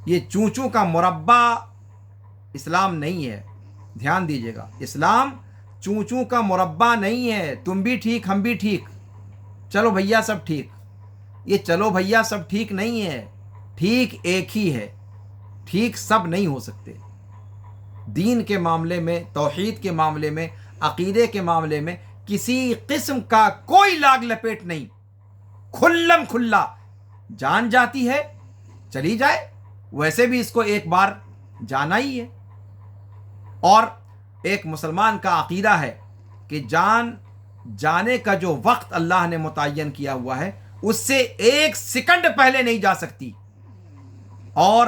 یہ چونچوں کا مربع اسلام نہیں ہے، دھیان دیجیے گا، اسلام چونچوں کا مربع نہیں ہے، تم بھی ٹھیک ہم بھی ٹھیک، چلو بھیا سب ٹھیک، یہ چلو بھیا سب ٹھیک نہیں ہے، ٹھیک ایک ہی ہے، ٹھیک سب نہیں ہو سکتے۔ دین کے معاملے میں، توحید کے معاملے میں، عقیدے کے معاملے میں کسی قسم کا کوئی لاگ لپیٹ نہیں، کھلم کھلا، جان جاتی ہے چلی جائے، ویسے بھی اس کو ایک بار جانا ہی ہے۔ اور ایک مسلمان کا عقیدہ ہے کہ جان جانے کا جو وقت اللہ نے متعین کیا ہوا ہے اس سے ایک سیکنڈ پہلے نہیں جا سکتی، اور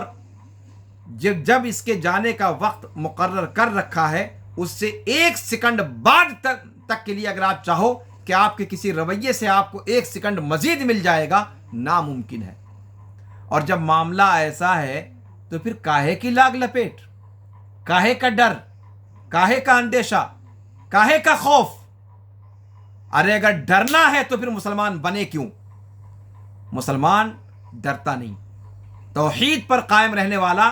جب اس کے جانے کا وقت مقرر کر رکھا ہے اس سے ایک سیکنڈ بعد تک کے لیے اگر آپ چاہو کہ آپ کے کسی رویے سے آپ کو ایک سیکنڈ مزید مل جائے گا، ناممکن ہے۔ اور جب معاملہ ایسا ہے تو پھر کاہے کی لاگ لپیٹ، کاہے کا ڈر، کاہے کا اندیشہ، کاہے کا خوف؟ ارے اگر ڈرنا ہے تو پھر مسلمان بنے کیوں؟ مسلمان ڈرتا نہیں، توحید پر قائم رہنے والا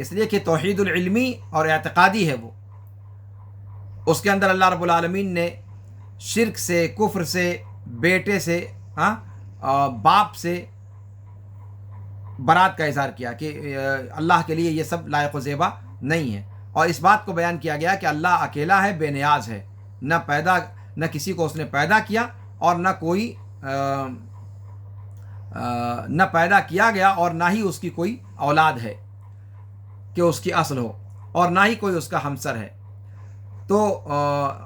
اس لیے کہ توحید العلمی اور اعتقادی ہے وہ. اس کے اندر اللہ رب العالمین نے شرک سے، کفر سے، بیٹے سے، باپ سے برات کا اظہار کیا کہ اللہ کے لیے یہ سب لائق و زیبا نہیں ہے. اور اس بات کو بیان کیا گیا کہ اللہ اکیلا ہے، بے نیاز ہے، نہ کسی کو اس نے پیدا کیا اور نہ کوئی نہ پیدا کیا گیا، اور نہ ہی اس کی کوئی اولاد ہے کہ اس کی اصل ہو، اور نہ ہی کوئی اس کا ہمسر ہے. تو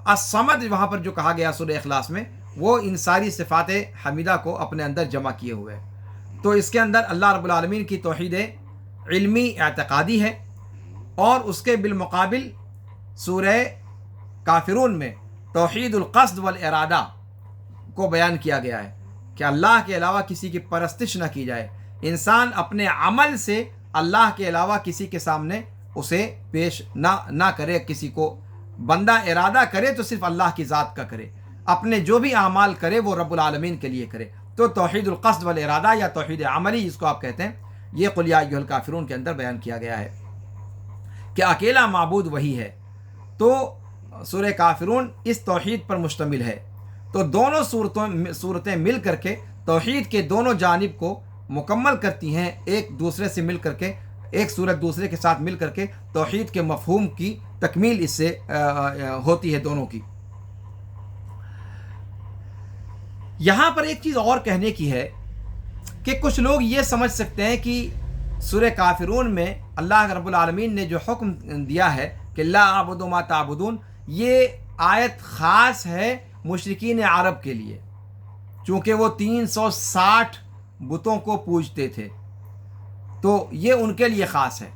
الصمد وہاں پر جو کہا گیا سورہ اخلاص میں، وہ ان ساری صفات حمیدہ کو اپنے اندر جمع کیے ہوئے. تو اس کے اندر اللہ رب العالمین کی توحید علمی اعتقادی ہے، اور اس کے بالمقابل سورہ کافرون میں توحید القصد والارادہ کو بیان کیا گیا ہے کہ اللہ کے علاوہ کسی کی پرستش نہ کی جائے. انسان اپنے عمل سے اللہ کے علاوہ کسی کے سامنے اسے پیش نہ کرے. کسی کو بندہ ارادہ کرے تو صرف اللہ کی ذات کا کرے، اپنے جو بھی اعمال کرے وہ رب العالمین کے لیے کرے. تو توحید القصد والارادہ یا توحید عملی جس کو آپ کہتے ہیں، یہ قل یا ایھا الکافرون کے اندر بیان کیا گیا ہے کہ اکیلا معبود وہی ہے. تو سورہ کافرون اس توحید پر مشتمل ہے. تو دونوں صورتیں مل کر کے توحید کے دونوں جانب کو مکمل کرتی ہیں، ایک دوسرے سے مل کر کے، ایک صورت دوسرے کے ساتھ مل کر کے توحید کے مفہوم کی تکمیل اس سے ہوتی ہے دونوں کی. یہاں پر ایک چیز اور کہنے کی ہے کہ کچھ لوگ یہ سمجھ سکتے ہیں کہ سورہ کافرون میں اللہ رب العالمین نے جو حکم دیا ہے کہ لا اعبد ما تعبدون، یہ آیت خاص ہے مشرکین عرب کے لیے، چونکہ وہ 360 بتوں کو پوجتے تھے، تو یہ ان کے لیے خاص ہے.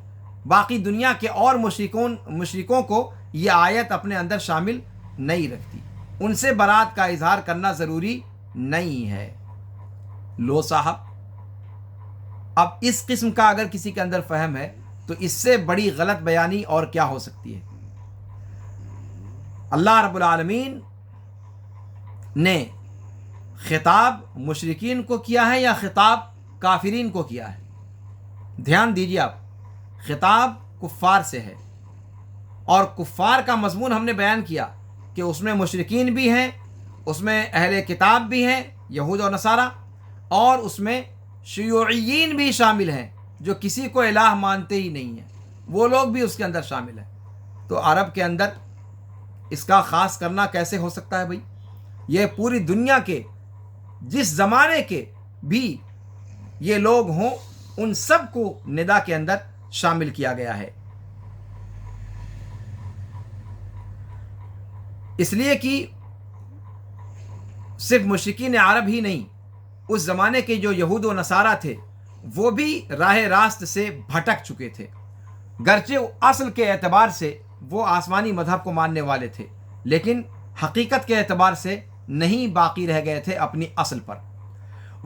باقی دنیا کے اور مشرکوں کو یہ آیت اپنے اندر شامل نہیں رکھتی. ان سے برات کا اظہار کرنا ضروری نہیں ہے. لو صاحب، اب اس قسم کا اگر کسی کے اندر فہم ہے تو اس سے بڑی غلط بیانی اور کیا ہو سکتی ہے. اللہ رب العالمین نے خطاب مشرکین کو کیا ہے یا خطاب کافرین کو کیا ہے؟ دھیان دیجیے آپ، خطاب کفار سے ہے، اور کفار کا مضمون ہم نے بیان کیا کہ اس میں مشرکین بھی ہیں، اس میں اہل کتاب بھی ہیں یہود و نصارہ، اور اس میں شیوعیین بھی شامل ہیں جو کسی کو الہ مانتے ہی نہیں ہیں، وہ لوگ بھی اس کے اندر شامل ہیں. تو عرب کے اندر اس کا خاص کرنا کیسے ہو سکتا ہے بھائی؟ یہ پوری دنیا کے جس زمانے کے بھی یہ لوگ ہوں، ان سب کو ندا کے اندر شامل کیا گیا ہے. اس لیے کہ صرف مشرکین عرب ہی نہیں، اس زمانے کے جو یہود و نصارہ تھے وہ بھی راہ راست سے بھٹک چکے تھے. گرچہ اصل کے اعتبار سے وہ آسمانی مذہب کو ماننے والے تھے، لیکن حقیقت کے اعتبار سے نہیں باقی رہ گئے تھے اپنی اصل پر.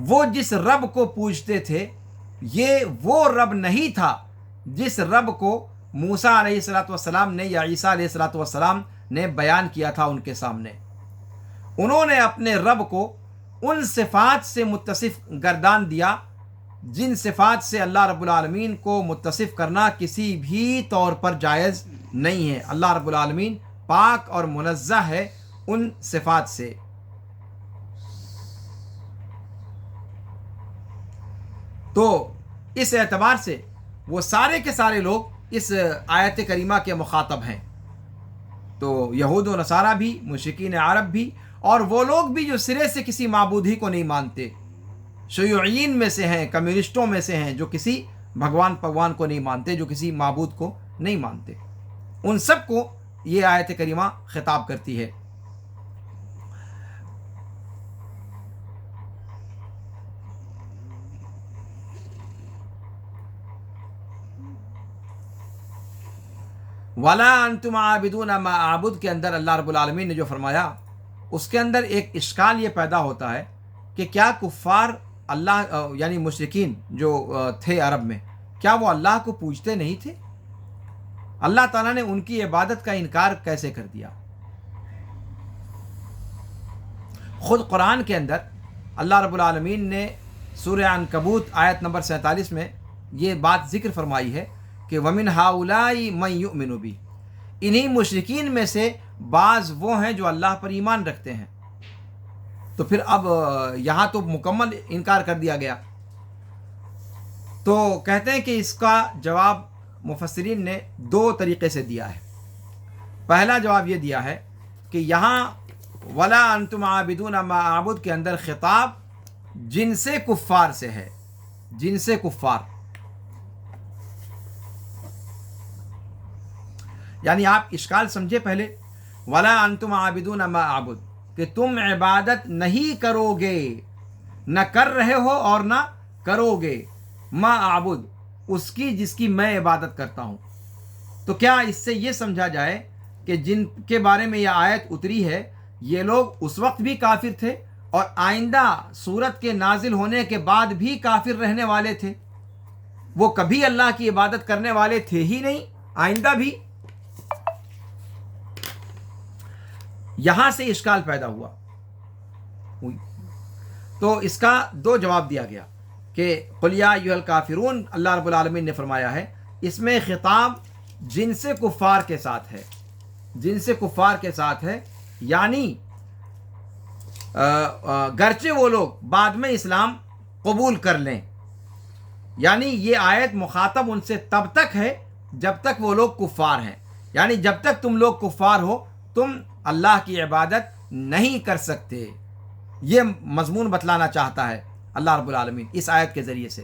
وہ جس رب کو پوجتے تھے یہ وہ رب نہیں تھا جس رب کو موسیٰ علیہ السلام نے یا عیسیٰ علیہ السلام نے بیان کیا تھا ان کے سامنے. انہوں نے اپنے رب کو ان صفات سے متصف گردان دیا جن صفات سے اللہ رب العالمین کو متصف کرنا کسی بھی طور پر جائز نہیں ہے. اللہ رب العالمین پاک اور منزہ ہے ان صفات سے. تو اس اعتبار سے وہ سارے کے سارے لوگ اس آیت کریمہ کے مخاطب ہیں. تو یہود و نصارہ بھی، مشرکین عرب بھی، اور وہ لوگ بھی جو سرے سے کسی معبود ہی کو نہیں مانتے، شیوعیین میں سے ہیں، کمیونسٹوں میں سے ہیں جو کسی بھگوان کو نہیں مانتے، جو کسی معبود کو نہیں مانتے، ان سب کو یہ آیت کریمہ خطاب کرتی ہے. وَلَا أَنْتُمْ عَابِدُونَ مَا أَعْبُدُ کے اندر اللہ رب العالمین نے جو فرمایا، اس کے اندر ایک اشکال یہ پیدا ہوتا ہے کہ کیا کفار اللہ یعنی مشرکین جو تھے عرب میں، کیا وہ اللہ کو پوجتے نہیں تھے؟ اللہ تعالیٰ نے ان کی عبادت کا انکار کیسے کر دیا؟ خود قرآن کے اندر اللہ رب العالمین نے سورہ عنکبوت آیت نمبر 47 میں یہ بات ذکر فرمائی ہے کہ ومن ہاؤلائی من یؤمن بی، انہی مشرکین میں سے بعض وہ ہیں جو اللہ پر ایمان رکھتے ہیں۔ تو پھر اب یہاں تو مکمل انکار کر دیا گیا۔ تو کہتے ہیں کہ اس کا جواب مفسرین نے دو طریقے سے دیا ہے۔ پہلا جواب یہ دیا ہے کہ یہاں ولا انتم عابدون ما اعبد کے اندر خطاب جنس کفار سے ہے، جنس کفار، یعنی آپ اشکال سمجھے پہلے، ولا انتم عابدون ما اعبد، کہ تم عبادت نہیں کرو گے، نہ کر رہے ہو اور نہ کرو گے، ما اعبد، اس کی جس کی میں عبادت کرتا ہوں۔ تو کیا اس سے یہ سمجھا جائے کہ جن کے بارے میں یہ آیت اتری ہے یہ لوگ اس وقت بھی کافر تھے اور آئندہ سورت کے نازل ہونے کے بعد بھی کافر رہنے والے تھے؟ وہ کبھی اللہ کی عبادت کرنے والے تھے ہی نہیں، آئندہ بھی؟ یہاں سے اشکال پیدا ہوا۔ تو اس کا دو جواب دیا گیا کہ قل یا ایھا الکافرون، اللہ رب العالمین نے فرمایا ہے اس میں خطاب جنس کفار کے ساتھ ہے، جنس کفار کے ساتھ ہے، یعنی گرچہ وہ لوگ بعد میں اسلام قبول کر لیں، یعنی یہ آیت مخاطب ان سے تب تک ہے جب تک وہ لوگ کفار ہیں، یعنی جب تک تم لوگ کفار ہو تم اللہ کی عبادت نہیں کر سکتے۔ یہ مضمون بتلانا چاہتا ہے اللہ رب العالمین اس آیت کے ذریعے سے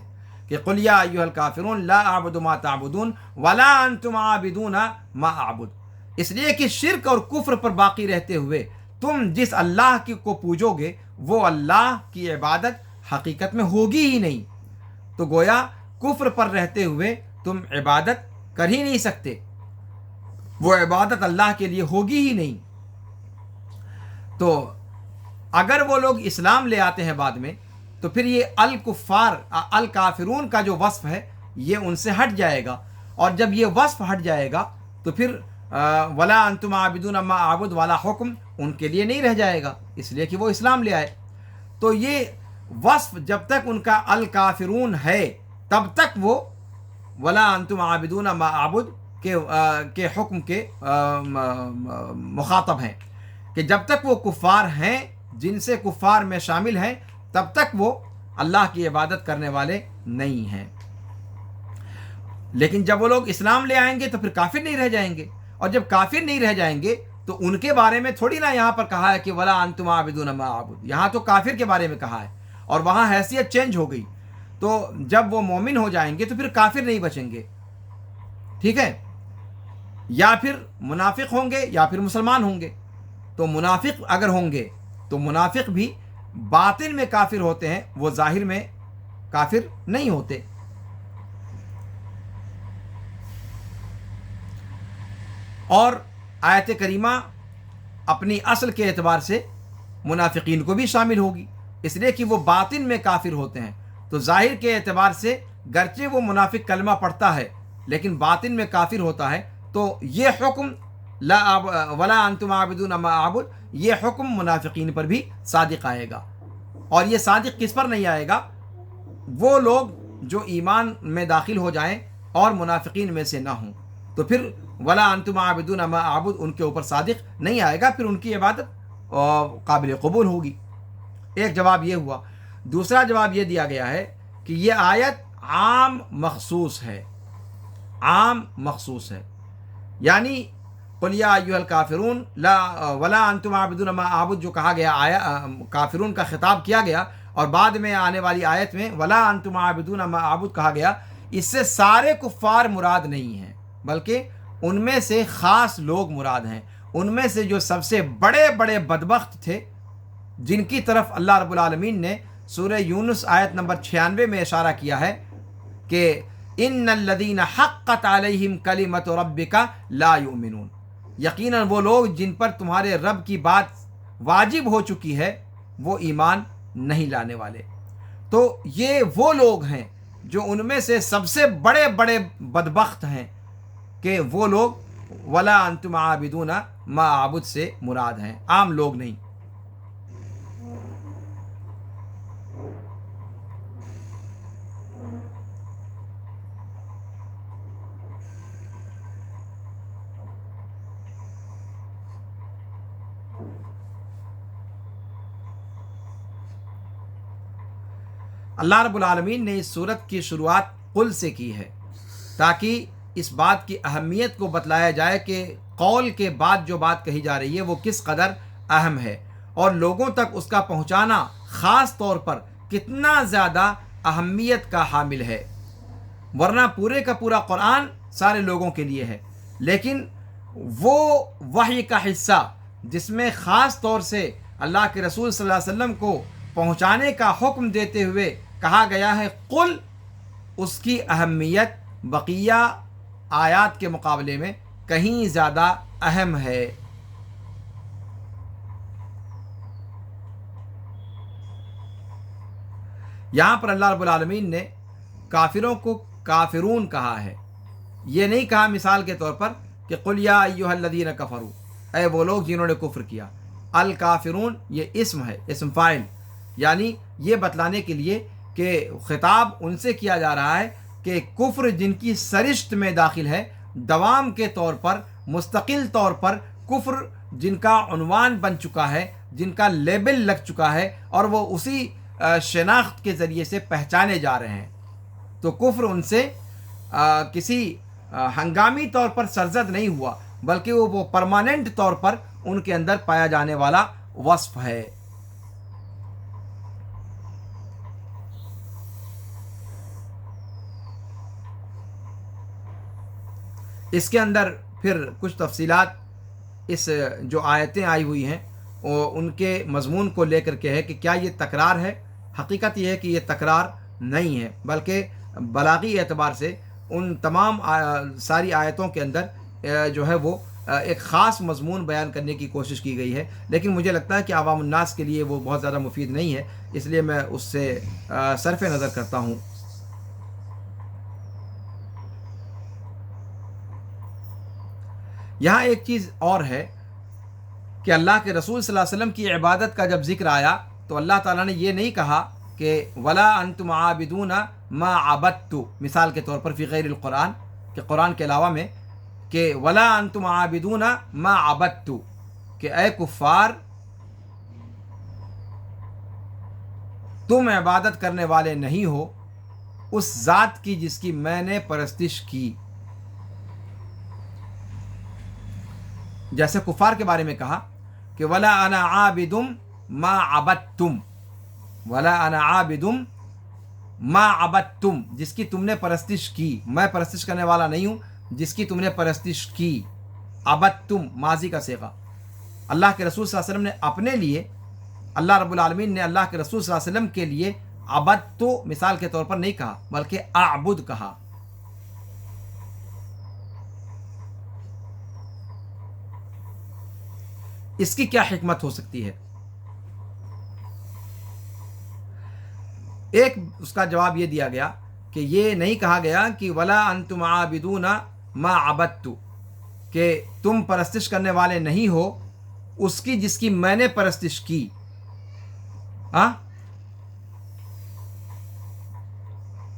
کہ قل یا ایھا الکافرون لا اعبد ما تعبدون ولا انتم عابدون ما اعبد، اس لیے کہ شرک اور کفر پر باقی رہتے ہوئے تم جس اللہ کی کو پوجو گے وہ اللہ کی عبادت حقیقت میں ہوگی ہی نہیں۔ تو گویا کفر پر رہتے ہوئے تم عبادت کر ہی نہیں سکتے، وہ عبادت اللہ کے لیے ہوگی ہی نہیں۔ تو اگر وہ لوگ اسلام لے آتے ہیں بعد میں تو پھر یہ الکفار الکافرون کا جو وصف ہے یہ ان سے ہٹ جائے گا، اور جب یہ وصف ہٹ جائے گا تو پھر ولا انتم عابدون ما اعبد والا حکم ان کے لیے نہیں رہ جائے گا، اس لیے کہ وہ اسلام لے آئے۔ تو یہ وصف جب تک ان کا الکافرون ہے تب تک وہ ولا انتم عابدون ما اعبد کے حکم کے مخاطب ہیں، کہ جب تک وہ کفار ہیں، جن سے کفار میں شامل ہیں، تب تک وہ اللہ کی عبادت کرنے والے نہیں ہیں۔ لیکن جب وہ لوگ اسلام لے آئیں گے تو پھر کافر نہیں رہ جائیں گے، اور جب کافر نہیں رہ جائیں گے تو ان کے بارے میں تھوڑی نہ یہاں پر کہا ہے کہ ولا انتم عابدون ما اعبد، یہاں تو کافر کے بارے میں کہا ہے اور وہاں حیثیت چینج ہو گئی۔ تو جب وہ مومن ہو جائیں گے تو پھر کافر نہیں بچیں گے، ٹھیک ہے؟ یا پھر منافق ہوں گے یا پھر مسلمان ہوں گے۔ تو منافق اگر ہوں گے تو منافق بھی باطن میں کافر ہوتے ہیں، وہ ظاہر میں کافر نہیں ہوتے۔ اور آیت کریمہ اپنی اصل کے اعتبار سے منافقین کو بھی شامل ہوگی، اس لیے کہ وہ باطن میں کافر ہوتے ہیں۔ تو ظاہر کے اعتبار سے گرچہ وہ منافق کلمہ پڑھتا ہے لیکن باطن میں کافر ہوتا ہے، تو یہ حکم ولا انتم عابدون ما اعبد، یہ حکم منافقین پر بھی صادق آئے گا۔ اور یہ صادق کس پر نہیں آئے گا؟ وہ لوگ جو ایمان میں داخل ہو جائیں اور منافقین میں سے نہ ہوں، تو پھر ولا انتم عابدون ما اعبد ان کے اوپر صادق نہیں آئے گا، پھر ان کی عبادت قابل قبول ہوگی۔ ایک جواب یہ ہوا۔ دوسرا جواب یہ دیا گیا ہے کہ یہ آیت عام مخصوص ہے، عام مخصوص ہے، یعنی قل یا ایھا الکافرون لا ولا انتم عابدون ما اعبد جو کہا گیا، کافرون کا خطاب کیا گیا، اور بعد میں آنے والی آیت میں ولا انتم عابدون ما اعبد کہا گیا، اس سے سارے کفار مراد نہیں ہیں بلکہ ان میں سے خاص لوگ مراد ہیں، ان میں سے جو سب سے بڑے بڑے بدبخت تھے، جن کی طرف اللہ رب العالمین نے سورہ یونس آیت نمبر 96 میں اشارہ کیا ہے کہ ان الذین حقت علیہم کلمۃ ربک لا یؤمنون، یقیناً وہ لوگ جن پر تمہارے رب کی بات واجب ہو چکی ہے وہ ایمان نہیں لانے والے۔ تو یہ وہ لوگ ہیں جو ان میں سے سب سے بڑے بڑے بدبخت ہیں کہ وہ لوگ ولا انتم عابدون ما اعبد سے مراد ہیں، عام لوگ نہیں۔ اللہ رب العالمین نے اس صورت کی شروعات قل سے کی ہے تاکہ اس بات کی اہمیت کو بتلایا جائے کہ قول کے بعد جو بات کہی جا رہی ہے وہ کس قدر اہم ہے اور لوگوں تک اس کا پہنچانا خاص طور پر کتنا زیادہ اہمیت کا حامل ہے، ورنہ پورے کا پورا قرآن سارے لوگوں کے لیے ہے، لیکن وہ وحی کا حصہ جس میں خاص طور سے اللہ کے رسول صلی اللہ علیہ وسلم کو پہنچانے کا حکم دیتے ہوئے کہا گیا ہے قل، اس کی اہمیت بقیہ آیات کے مقابلے میں کہیں زیادہ اہم ہے۔ یہاں پر اللہ رب العالمین نے کافروں کو کافرون کہا ہے، یہ نہیں کہا مثال کے طور پر کہ قل یا ایھا الذین کفروا، اے وہ لوگ جنہوں نے کفر کیا۔ الکافرون یہ اسم ہے، اسم فاعل، یعنی یہ بتلانے کے لیے کہ خطاب ان سے کیا جا رہا ہے کہ کفر جن کی سرشت میں داخل ہے، دوام کے طور پر مستقل طور پر کفر جن کا عنوان بن چکا ہے، جن کا لیبل لگ چکا ہے اور وہ اسی شناخت کے ذریعے سے پہچانے جا رہے ہیں، تو کفر ان سے کسی ہنگامی طور پر سرزد نہیں ہوا، بلکہ وہ پرماننٹ طور پر ان کے اندر پایا جانے والا وصف ہے۔ اس کے اندر پھر کچھ تفصیلات اس جو آیتیں آئی ہوئی ہیں ان کے مضمون کو لے کر کے ہے کہ کیا یہ تکرار ہے؟ حقیقت یہ ہے کہ یہ تکرار نہیں ہے، بلکہ بلاغی اعتبار سے ان تمام ساری آیتوں کے اندر جو ہے وہ ایک خاص مضمون بیان کرنے کی کوشش کی گئی ہے، لیکن مجھے لگتا ہے کہ عوام الناس کے لیے وہ بہت زیادہ مفید نہیں ہے، اس لیے میں اس سے صرف نظر کرتا ہوں۔ یہاں ایک چیز اور ہے کہ اللہ کے رسول صلی اللہ علیہ وسلم کی عبادت کا جب ذکر آیا تو اللہ تعالیٰ نے یہ نہیں کہا کہ ولا انتم عابدون ما عبدت، مثال کے طور پر فی غیر القرآن، کہ قرآن کے علاوہ میں کہ ولا انتم عابدون ما عبدت، کہ اے کفار تم عبادت کرنے والے نہیں ہو اس ذات کی جس کی میں نے پرستش کی۔ جیسے کفار کے بارے میں کہا کہ ولا انا عابد ما عبدتم، ولا انا عابد ما عبدتم، جس کی تم نے پرستش کی، میں پرستش کرنے والا نہیں ہوں جس کی تم نے پرستش کی۔ عبدتم ماضی کا صیغہ، اللہ کے رسول صلی اللہ علیہ وسلم نے اپنے لیے، اللہ رب العالمین نے اللہ کے رسول صلی اللہ علیہ وسلم کے لیے عبد تو مثال کے طور پر نہیں کہا بلکہ اعبد کہا۔ اس کی کیا حکمت ہو سکتی ہے؟ ایک اس کا جواب یہ دیا گیا کہ یہ نہیں کہا گیا کہ ولا انتم عابدون ما عبدت، کہ تم پرستش کرنے والے نہیں ہو اس کی جس کی میں نے پرستش کی۔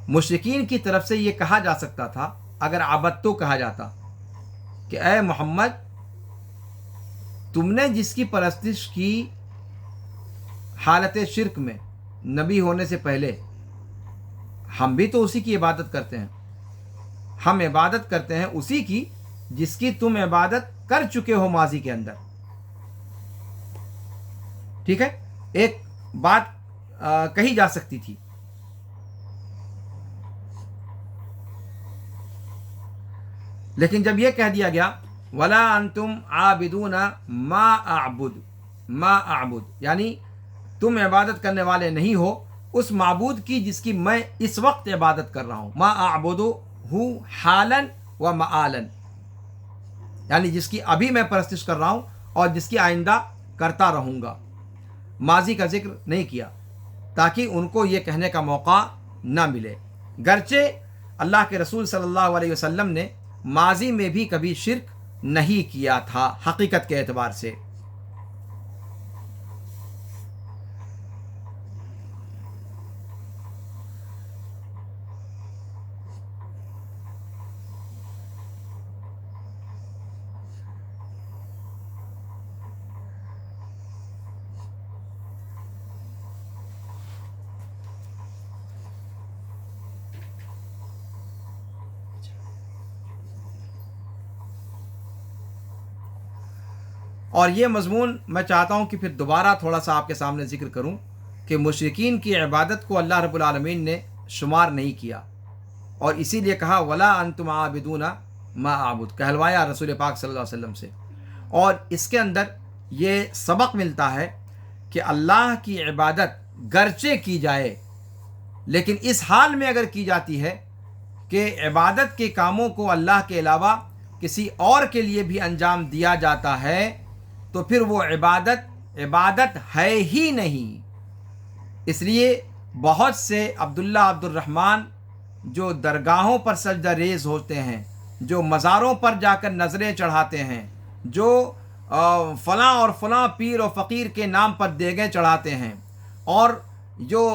مشرکین کی طرف سے یہ کہا جا سکتا تھا اگر عبدتو کہا جاتا کہ اے محمد تم نے جس کی پرستش کی حالت شرک میں نبی ہونے سے پہلے، ہم بھی تو اسی کی عبادت کرتے ہیں، ہم عبادت کرتے ہیں اسی کی جس کی تم عبادت کر چکے ہو ماضی کے اندر۔ ٹھیک ہے، ایک بات کہی جا سکتی تھی، لیکن جب یہ کہہ دیا گیا ولا انتم عابدون ما اعبد، ما اعبد یعنی تم عبادت کرنے والے نہیں ہو اس معبود کی جس کی میں اس وقت عبادت کر رہا ہوں۔ ما اعبد ہوں حالا و معالا، یعنی جس کی ابھی میں پرستش کر رہا ہوں اور جس کی آئندہ کرتا رہوں گا۔ ماضی کا ذکر نہیں کیا تاکہ ان کو یہ کہنے کا موقع نہ ملے، گرچہ اللہ کے رسول صلی اللہ علیہ وسلم نے ماضی میں بھی کبھی شرک نہیں کیا تھا حقیقت کے اعتبار سے۔ اور یہ مضمون میں چاہتا ہوں کہ پھر دوبارہ تھوڑا سا آپ کے سامنے ذکر کروں کہ مشرکین کی عبادت کو اللہ رب العالمین نے شمار نہیں کیا، اور اسی لیے کہا ولا انتم عابدون ما اعبد، کہلوایا رسول پاک صلی اللہ علیہ وسلم سے۔ اور اس کے اندر یہ سبق ملتا ہے کہ اللہ کی عبادت گرچہ کی جائے، لیکن اس حال میں اگر کی جاتی ہے کہ عبادت کے کاموں کو اللہ کے علاوہ کسی اور کے لیے بھی انجام دیا جاتا ہے تو پھر وہ عبادت ہے ہی نہیں۔ اس لیے بہت سے عبداللہ عبد الرحمن جو درگاہوں پر سجدہ ریز ہوتے ہیں، جو مزاروں پر جا کر نظریں چڑھاتے ہیں، جو فلاں اور فلاں پیر و فقیر کے نام پر دیگیں چڑھاتے ہیں، اور جو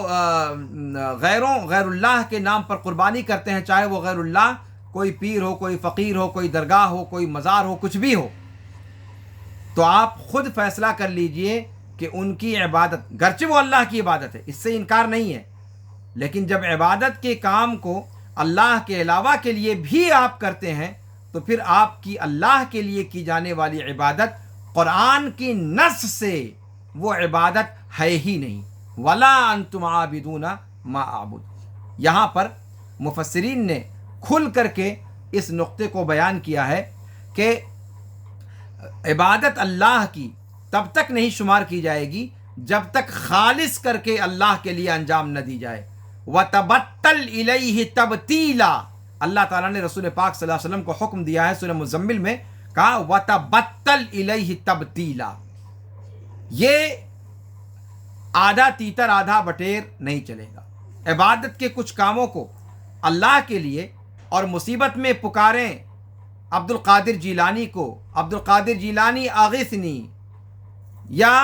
غیر اللہ کے نام پر قربانی کرتے ہیں، چاہے وہ غیر اللہ کوئی پیر ہو، کوئی فقیر ہو، کوئی درگاہ ہو، کوئی مزار ہو، کچھ بھی ہو، تو آپ خود فیصلہ کر لیجئے کہ ان کی عبادت گرچہ وہ اللہ کی عبادت ہے، اس سے انکار نہیں ہے، لیکن جب عبادت کے کام کو اللہ کے علاوہ کے لیے بھی آپ کرتے ہیں تو پھر آپ کی اللہ کے لیے کی جانے والی عبادت قرآن کی نص سے وہ عبادت ہے ہی نہیں۔ ولا انتم عابدون ما اعبد، یہاں پر مفسرین نے کھل کر کے اس نقطے کو بیان کیا ہے کہ عبادت اللہ کی تب تک نہیں شمار کی جائے گی جب تک خالص کر کے اللہ کے لیے انجام نہ دی جائے۔ وَتَبَتَّلْ إِلَيْهِ تَبْتِيلًا، اللہ تعالیٰ نے رسول پاک صلی اللہ علیہ وسلم کو حکم دیا ہے، سورہ مزمل میں کہا وَتَبَتَّلْ إِلَيْهِ تَبْتِيلًا، یہ آدھا تیتر آدھا بٹیر نہیں چلے گا۔ عبادت کے کچھ کاموں کو اللہ کے لیے اور مصیبت میں پکاریں عبد القادر جیلانی کو، عبد القادر جیلانی اغثنی، یا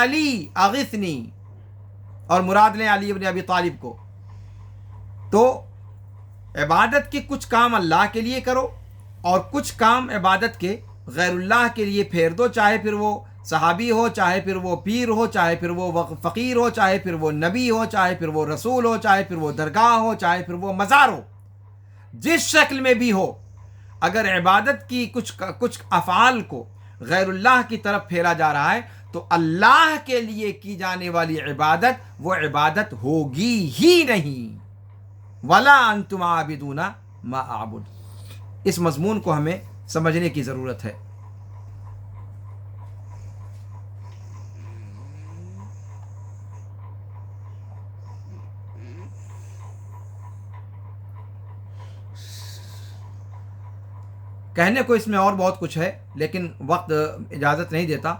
علی اغثنی، اور مراد لیں علی ابن ابی طالب کو، تو عبادت کے کچھ کام اللہ کے لیے کرو اور کچھ کام عبادت کے غیر اللہ کے لیے پھیر دو، چاہے پھر وہ صحابی ہو، چاہے پھر وہ پیر ہو، چاہے پھر وہ فقیر ہو، چاہے پھر وہ نبی ہو، چاہے پھر وہ رسول ہو، چاہے پھر وہ درگاہ ہو، چاہے پھر وہ مزار ہو، جس شکل میں بھی ہو، اگر عبادت کی کچھ افعال کو غیر اللہ کی طرف پھیرا جا رہا ہے تو اللہ کے لیے کی جانے والی عبادت وہ عبادت ہوگی ہی نہیں۔ ولا انتم عابدون ما اعبد، اس مضمون کو ہمیں سمجھنے کی ضرورت ہے۔ کہنے کو اس میں اور بہت کچھ ہے لیکن وقت اجازت نہیں دیتا،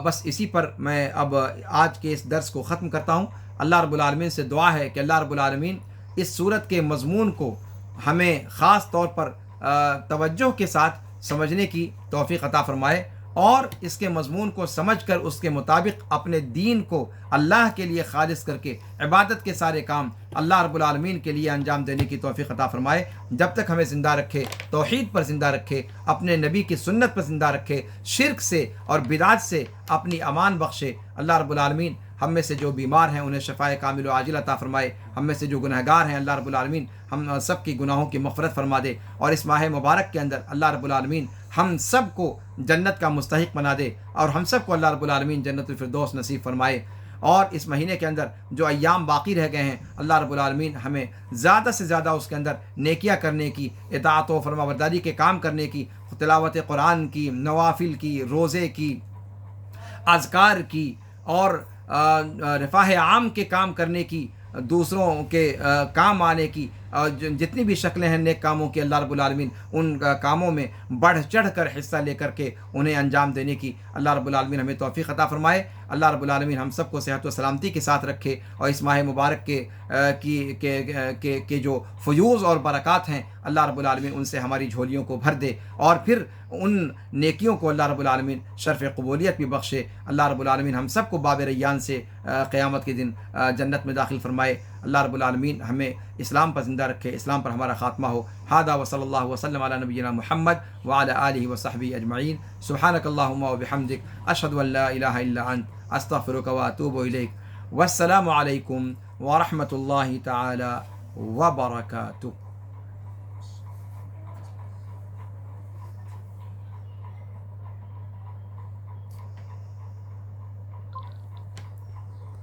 بس اسی پر میں اب آج کے اس درس کو ختم کرتا ہوں۔ اللہ رب العالمین سے دعا ہے کہ اللہ رب العالمین اس صورت کے مضمون کو ہمیں خاص طور پر توجہ کے ساتھ سمجھنے کی توفیق عطا فرمائے، اور اس کے مضمون کو سمجھ کر اس کے مطابق اپنے دین کو اللہ کے لیے خالص کر کے عبادت کے سارے کام اللہ رب العالمین کے لیے انجام دینے کی توفیق عطا فرمائے۔ جب تک ہمیں زندہ رکھے، توحید پر زندہ رکھے، اپنے نبی کی سنت پر زندہ رکھے، شرک سے اور بدعت سے اپنی امان بخشے۔ اللہ رب العالمین ہم میں سے جو بیمار ہیں انہیں شفائے کامل و عاجل عطا فرمائے، ہم میں سے جو گنہگار ہیں اللہ رب العالمین ہم سب کی گناہوں کی مغفرت فرما دے، اور اس ماہ مبارک کے اندر اللہ رب العالمین ہم سب کو جنت کا مستحق بنا دے، اور ہم سب کو اللہ رب العالمین جنت الفردوس نصیب فرمائے۔ اور اس مہینے کے اندر جو ایام باقی رہ گئے ہیں اللہ رب العالمین ہمیں زیادہ سے زیادہ اس کے اندر نیکیاں کرنے کی، اطاعت و فرما برداری کے کام کرنے کی، تلاوت قرآن کی، نوافل کی، روزے کی، اذکار کی، اور رفاہ عام کے کام کرنے کی، دوسروں کے کام آنے کی، جتنی بھی شکلیں ہیں نیک کاموں کی اللہ رب العالمین ان کاموں میں بڑھ چڑھ کر حصہ لے کر کے انہیں انجام دینے کی اللہ رب العالمین ہمیں توفیق عطا فرمائے۔ اللہ رب العالمین ہم سب کو صحت و سلامتی کے ساتھ رکھے، اور اس ماہ مبارک کے جو فیوض اور برکات ہیں اللہ رب العالمین ان سے ہماری جھولیوں کو بھر دے، اور پھر ان نیکیوں کو اللہ رب العالمین شرف قبولیت بھی بخشے۔ اللہ رب العالمین ہم سب کو باب ریان سے قیامت کے دن جنت میں داخل فرمائے۔ اللہ رب العالمین ہمیں اسلام پر زندہ رکھے، اسلام پر ہمارا خاتمہ ہو۔ ھذا وصلی اللہ وسلم علی نبینا محمد وعلی آلہ وصحبہ اجمعین۔ سبحانک اللہم وبحمدک، اشہد ان لا الہ الا انت، استغفرک واتوب الیک۔ والسلام علیکم ورحمۃ اللہ تعالی وبرکاتہ۔